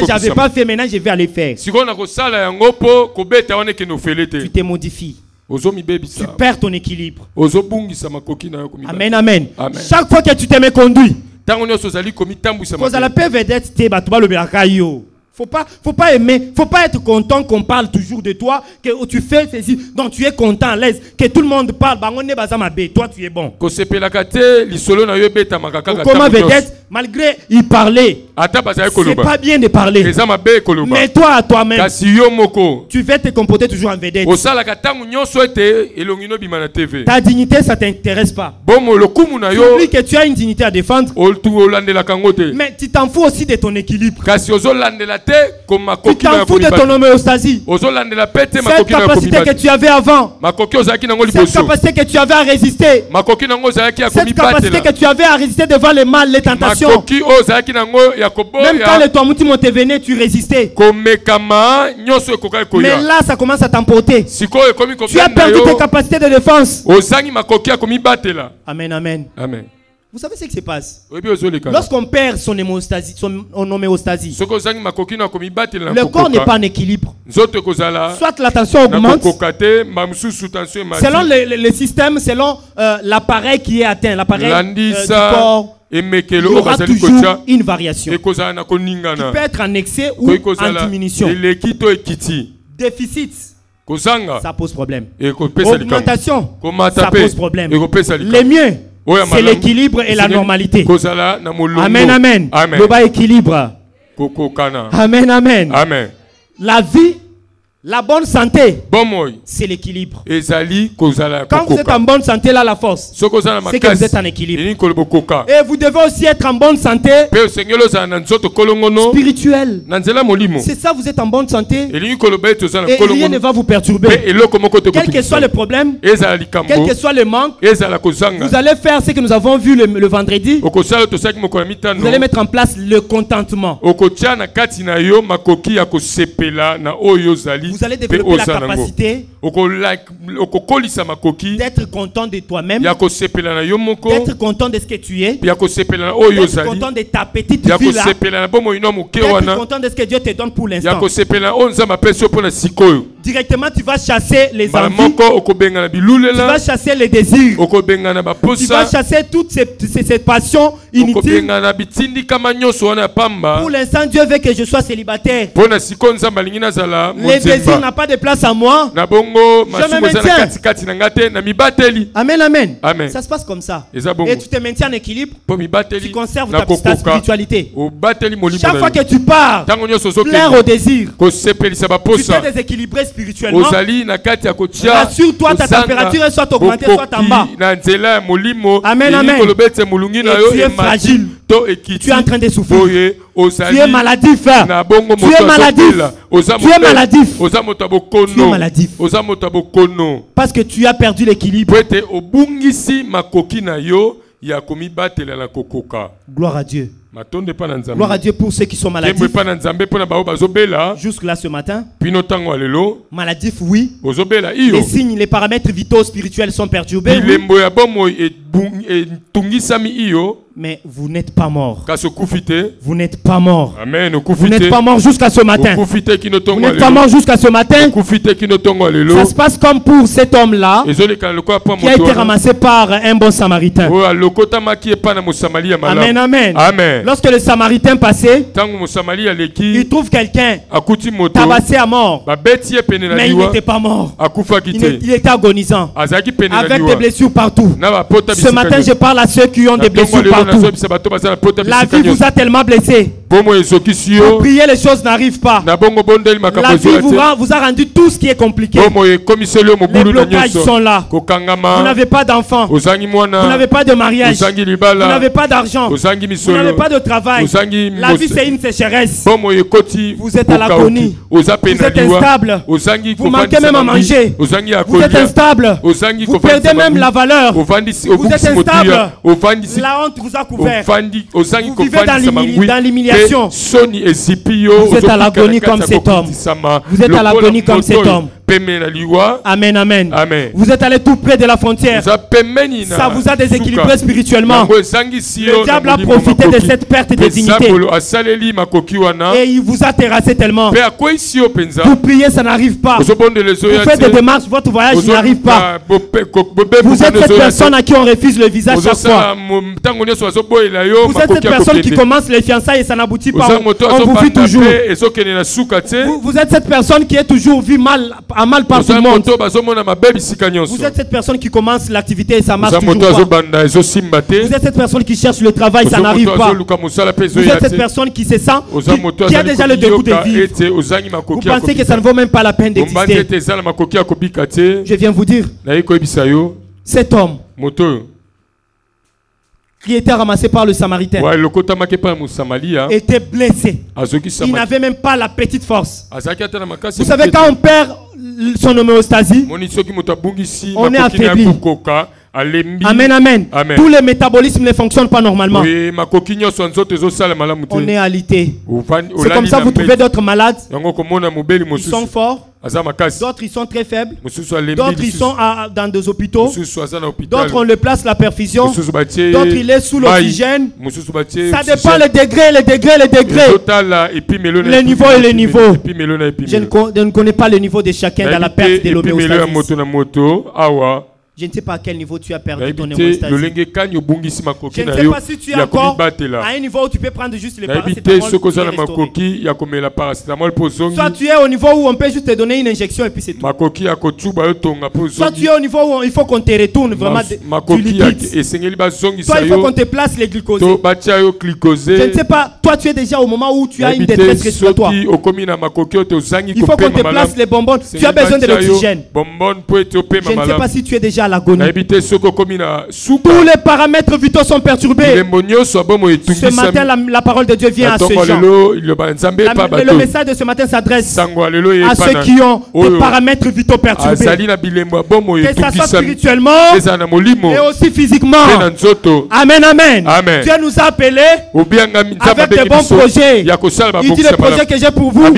j'avais pas fait, maintenant je vais aller faire. Tu te modifies. Tu perds ton équilibre. Amen, amen. Chaque fois que tu te mets conduit, faut pas aimer, faut pas être content qu'on parle toujours de toi, que tu fais ceci, donc tu es content à l'aise, que tout le monde parle, toi tu es bon. Comment vedette, malgré il parlait, c'est pas bien de parler, mais toi à toi-même, tu veux te comporter toujours en vedette. Ta dignité ça t'intéresse pas. Tu oublies que tu as une dignité à défendre, mais tu t'en fous aussi de ton équilibre. Tu t'en fous de ton homéostasie. Cette capacité que tu avais avant. Cette capacité que tu avais à résister. Cette capacité que tu avais à résister devant le mal, les tentations. Même quand les toamoutimos te venaient, tu résistais. Mais là, ça commence à t'emporter. Tu as perdu tes capacités de défense. Amen, amen. Amen. Vous savez ce qui se passe? Lorsqu'on perd son homéostasie, le corps n'est pas en équilibre. Soit la tension augmente, selon le système, selon l'appareil qui est atteint, l'appareil du corps, il y aura toujours une variation. Tu peux être en excès ou en diminution. Déficit, ça pose problème. Augmentation, ça pose problème. Les mieux, c'est l'équilibre et la normalité. Amen, amen. Le bas équilibre. Amen, amen. La vie, la bonne santé, c'est l'équilibre. Quand vous êtes en bonne santé, là, la force, c'est que vous êtes en équilibre. Et vous devez aussi être en bonne santé spirituelle. C'est ça, vous êtes en bonne santé. Et rien ne va vous perturber. Quel que soit le problème, quel que soit le manque, vous allez faire ce que nous avons vu le vendredi. Vous allez mettre en place le contentement. Vous allez développer la capacité d'être content de toi-même, d'être content de ce que tu es, d'être content de ta petite vie là, d'être content de ce que Dieu te donne pour l'instant. Directement, tu vas chasser les envies, tu vas chasser les désirs, tu vas chasser toutes ces passions inutiles. Pour l'instant, Dieu veut que je sois célibataire. Les désirs n'ont pas de place à moi. Je me maintiens. Amen, amen. Ça se passe comme ça. Et tu te maintiens en équilibre. Tu conserves ta spiritualité. Chaque fois que tu pars, plaire au désir, tu t'es déséquilibré spirituellement. Rassure-toi, ta température est soit augmentée, soit en bas. Amen, amen. Et tu es fragile. Tu es en train de souffrir. Tu es maladif. Tu es maladif. Tu es maladif. Tu es maladif. Parce que tu as perdu l'équilibre. Gloire à Dieu. Gloire à Dieu pour ceux qui sont maladifs. Jusque-là ce matin. Maladifs, oui. Les signes, les paramètres vitaux spirituels sont perturbés. Oui. Mais vous n'êtes pas mort. Vous n'êtes pas mort. Amen. Vous n'êtes pas mort jusqu'à ce matin. Vous n'êtes pas mort jusqu'à ce matin. Ça se passe comme pour cet homme-là qui a été ramassé par un bon samaritain. Amen, amen. Amen. Lorsque le samaritain passait, il trouve quelqu'un tabassé à mort. Mais il n'était pas mort. Il était agonisant. Avec des blessures partout. Ce matin, je parle à ceux qui ont des blessures partout. La vie vous a tellement blessé. Vous priez, les choses n'arrivent pas. La vie vous a rendu tout ce qui est compliqué. Les blocages sont là. Vous n'avez pas d'enfant. Vous n'avez pas de mariage. Vous n'avez pas d'argent. Vous n'avez pas de travail. La vie, c'est une sécheresse. Vous êtes à l'agonie. Vous êtes instable. Vous manquez même à manger. Vous êtes instable. Vous perdez même la valeur. Vous êtes instable. La honte vous a couvert. Vous vivez dans l'humiliation. Vous êtes à l'agonie comme cet homme. Vous êtes à l'agonie comme cet homme. Amen, amen, amen. Vous êtes allé tout près de la frontière. Ça vous a déséquilibré spirituellement. Le diable a profité de cette perte de dignité. Et il vous a terrassé tellement. Vous priez, ça n'arrive pas. Vous faites des démarches, votre voyage n'arrive pas. Vous êtes cette personne à qui on refuse le visa chaque fois. Vous êtes cette personne qui commence les fiançailles et ça n'aboutit pas. On vous vit toujours. Vous êtes cette personne qui est toujours vue mal par tout le monde. Vous êtes cette personne qui commence l'activité et ça marche toujours pas. Vous êtes cette personne qui cherche le travail, ça n'arrive pas. Vous êtes cette personne qui se sent, qui a déjà le dégoût de vivre. Vous pensez que ça ne vaut même pas la peine d'exister. Je viens vous dire, cet homme qui était ramassé par le Samaritain était blessé. Il n'avait même pas la petite force. Vous savez, quand on perd son homéostasie, on est affaibli. Amen, amen, amen. Tous les métabolismes ne fonctionnent pas normalement. On est alité. C'est comme ça que vous trouvez d'autres malades. Ils sont forts. D'autres ils sont très faibles. D'autres ils sont dans des hôpitaux. D'autres on le place la perfusion. D'autres il est sous l'oxygène. Ça dépend les degrés. Les niveaux et les niveaux. Je ne connais pas le niveau de chacun dans la perte de l'homéostasie. Je ne sais pas à quel niveau tu as perdu ton homéostasie. Je ne sais pas si tu es encore à un niveau où tu peux prendre juste le paracétamol. Soit tu es au niveau où on peut juste te donner une injection et puis c'est tout. Soit tu es au niveau où il faut qu'on te retourne vraiment du liquide. Soit il faut qu'on te place les glucosés. Je ne sais pas, toi tu es déjà au moment où tu as une détresse respiratoire. Il faut qu'on te place les bonbons. Tu as besoin de l'oxygène. Je ne sais pas si tu es déjà à l'agonie. Tous les paramètres vitaux sont perturbés. Ce matin, la parole de Dieu vient à ces gens. Le message de ce matin s'adresse à ceux qui ont des paramètres vitaux perturbés. Que ça soit spirituellement et aussi physiquement. Amen, amen. Dieu nous a appelés avec des bons projets. Il dit les projets que j'ai pour vous, ce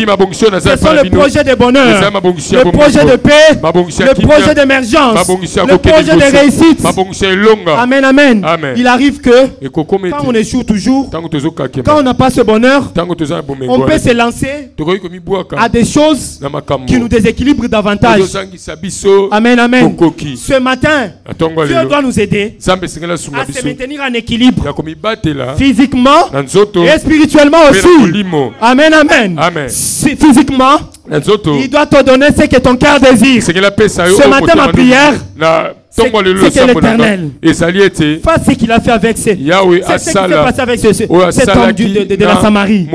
sont les projets de bonheur, le projet de paix, le projet d'émergence, le projet de réussite. Amen, amen. Il arrive que quand on échoue toujours, quand on n'a pas ce bonheur, on peut se lancer à des choses qui nous déséquilibrent davantage. Amen, amen. Ce matin, Dieu doit nous aider à se maintenir en équilibre physiquement et spirituellement aussi. Amen, amen. Physiquement, il doit te donner ce que ton cœur désire. Ce matin, ma prière, c'est que l'Éternel fasse ce qu'il a fait avec cet homme de la Samarie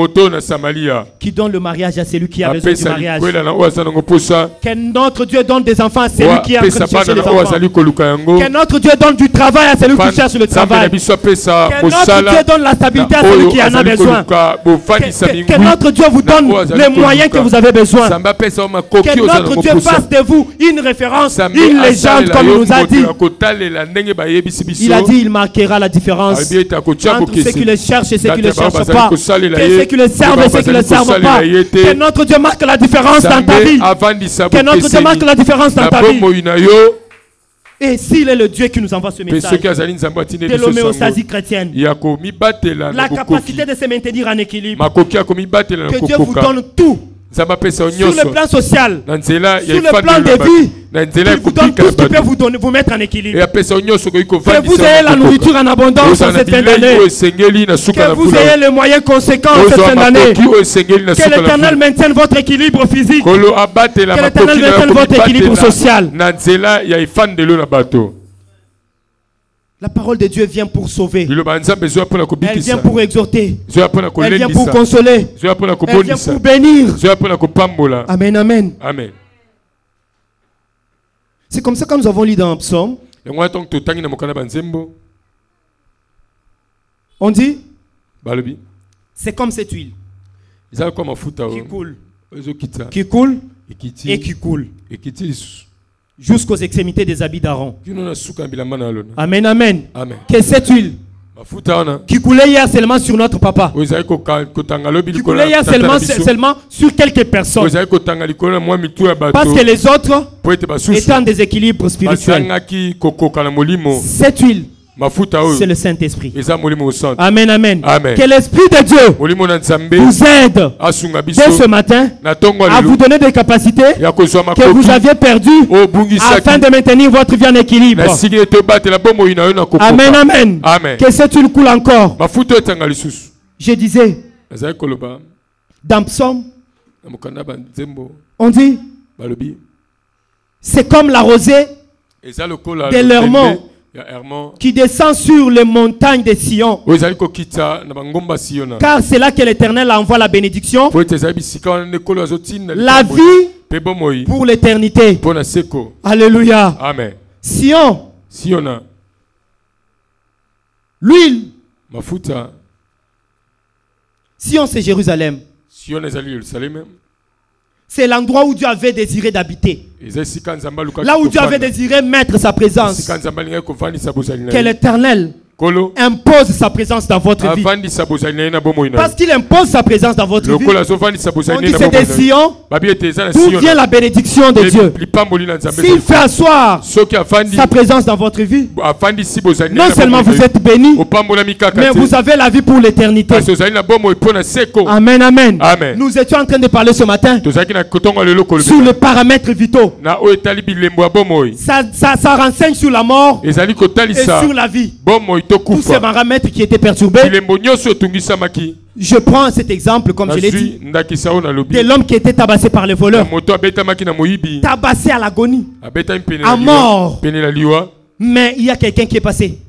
qui donne le mariage à celui qui a besoin du mariage. Que notre Dieu donne des enfants à celui qui a besoin de chercher les enfants. Que notre Dieu donne du travail à celui qui cherche le travail. Que notre Dieu donne la stabilité à celui qui en a besoin. Que notre Dieu vous donne les moyens que vous avez besoin. Que notre Dieu fasse de vous une référence, une légende comme il nous a il marquera la différence entre ceux qui le cherchent et ceux qui ne le cherchent pas. Que ceux qui le servent et ceux qui ne le servent pas. Que notre Dieu marque la différence dans ta vie. Que notre Dieu marque la différence dans ta vie. Et s'il est le Dieu qui nous envoie ce message de l'homéostasie chrétienne, la capacité de se maintenir en équilibre, que Dieu vous donne tout. Sur le plan social, sur le plan de vie, il vous donne tout ce qui peut vous mettre en équilibre. Que vous ayez la nourriture en abondance en cette fin d'année. Que vous ayez les moyens conséquents en cette fin d'année. Que l'Éternel maintienne votre équilibre physique. Que l'Éternel maintienne votre équilibre social. La parole de Dieu vient pour sauver. Elle vient pour exhorter. Elle vient pour consoler. Elle vient pour bénir. Amen, amen. Amen. C'est comme ça que nous avons lu dans Psaume. On dit, c'est comme cette huile qui coule et qui coule jusqu'aux extrémités des habits d'Aaron. Amen, amen. Que cette huile qui coulait hier seulement sur notre papa, qui coulait hier seulement sur quelques personnes, parce que les autres étaient en déséquilibre spirituel. Cette huile, c'est le Saint-Esprit. Amen, amen. Que l'Esprit de Dieu vous aide dès ce matin à vous donner des capacités que vous aviez perdues afin de maintenir votre vie en équilibre. Amen, amen. Que cette huile coule encore. Je disais, dans Psaume, on dit, c'est comme la rosée de l'Hermon qui descend sur les montagnes de Sion. Car c'est là que l'Éternel envoie la bénédiction, la vie pour l'éternité. Alléluia. Amen. Sion, l'huile. Sion, c'est Jérusalem. C'est l'endroit où Dieu avait désiré d'habiter. Là où Dieu avait désiré mettre sa présence. Que l'Éternel impose sa présence dans votre vie. Parce qu'il impose sa présence dans votre vie. On dit c'est des Sion d'où vient la bénédiction de Dieu. S'il fait asseoir sa présence dans votre vie, non seulement vous êtes bénis, mais vous avez la vie pour l'éternité. Amen, amen. Nous étions en train de parler ce matin sur les paramètres vitaux. Ça renseigne sur la mort et sur la vie. Tous ces paramètres qui étaient perturbés. Je prends cet exemple, comme je l'ai dit, de l'homme qui était tabassé par les voleurs, tabassé à l'agonie, à mort. Mais il y a quelqu'un qui est passé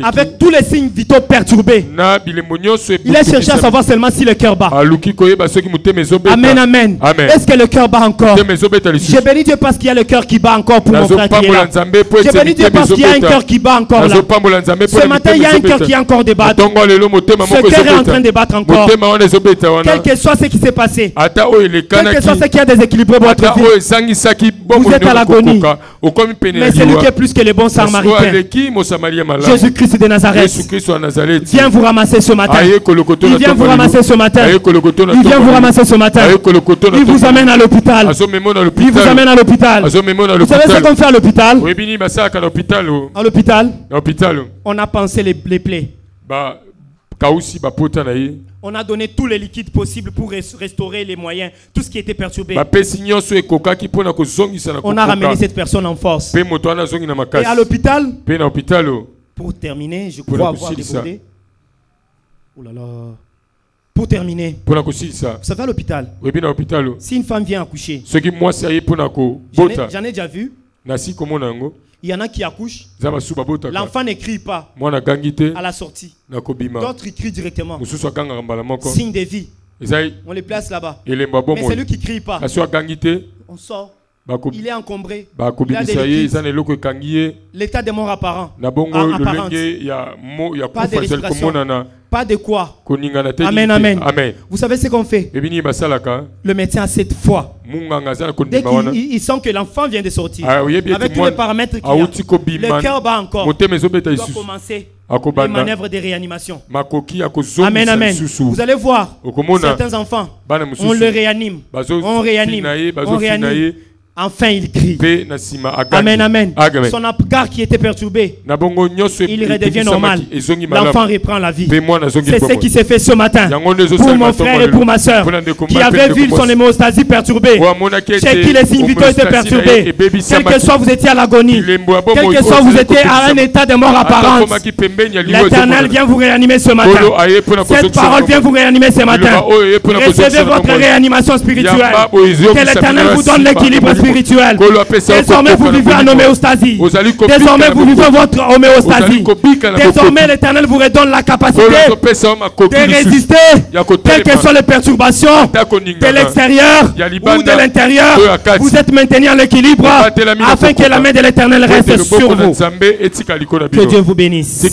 avec tous les signes vitaux perturbés. Il a cherché à savoir seulement si le cœur bat. Amen, amen. Est-ce que le cœur bat encore? Je bénis Dieu parce qu'il y a le cœur qui bat encore pour mon frère qui est là. Je bénis Dieu parce qu'il y a un cœur qui bat encore là. Ce matin, il y a un cœur qui est encore débattu. Ce cœur est en train de battre encore. Quel que soit ce qui s'est passé, quel que soit ce qui a déséquilibré votre vie, vous êtes à l'agonie. Mais c'est lui qui est plus que les bon Samaritain. Jésus-Christ de Nazareth. Viens vous ramasser ce matin. Il vient vous ramasser ce matin. Il vient vous ramasser ce matin. Il vous amène à l'hôpital. Il vous amène à l'hôpital. Vous savez ce qu'on fait à l'hôpital? À l'hôpital, on a pensé les plaies. On a donné tous les liquides possibles pour restaurer les moyens, tout ce qui était perturbé. On a ramené cette personne en force. Et à l'hôpital, pour terminer, je crois avoir débordé. Oh là là. Pour terminer, vous savez à l'hôpital, si une femme vient accoucher, j'en ai déjà vu. Il y en a qui accouchent, l'enfant ne crie pas à la sortie. D'autres crient directement. Signe de vie. On les place là-bas. Mais c'est lui qui ne crie pas. On sort. il est encombré. Il a des l'état des morts apparents. Pas de respiration. Pas de quoi. Amen, amen. Vous savez ce qu'on fait? Le médecin a cette foi. Dès qu'il sent que l'enfant vient de sortir, avec tous les paramètres qu'il a, le cœur bat encore. Il doit commencer les manœuvres de réanimation. Amen, amen. Vous allez voir, certains enfants, on le réanime. On réanime. On réanime. Enfin, il crie. Amen, amen. Son regard qui était perturbé, il redevient normal. L'enfant reprend la vie. C'est ce qui s'est fait ce matin pour mon frère et pour ma soeur qui avait vu son hémostasie perturbée, chez qui les signes vitaux étaient perturbés. Quel que soit vous étiez à l'agonie, quel que soit vous étiez à un état de mort apparente, l'Éternel vient vous réanimer ce matin. Cette parole vient vous réanimer ce matin. Recevez votre réanimation spirituelle. Que l'Éternel vous donne l'équilibre spirituel. Désormais vous vivez en homéostasie. Désormais vous vivez votre homéostasie. Désormais l'Éternel vous redonne la capacité de résister quelles que soient les perturbations de l'extérieur ou de l'intérieur. Vous êtes maintenu en l'équilibre afin que la main de l'Éternel reste sur vous. Que Dieu vous bénisse.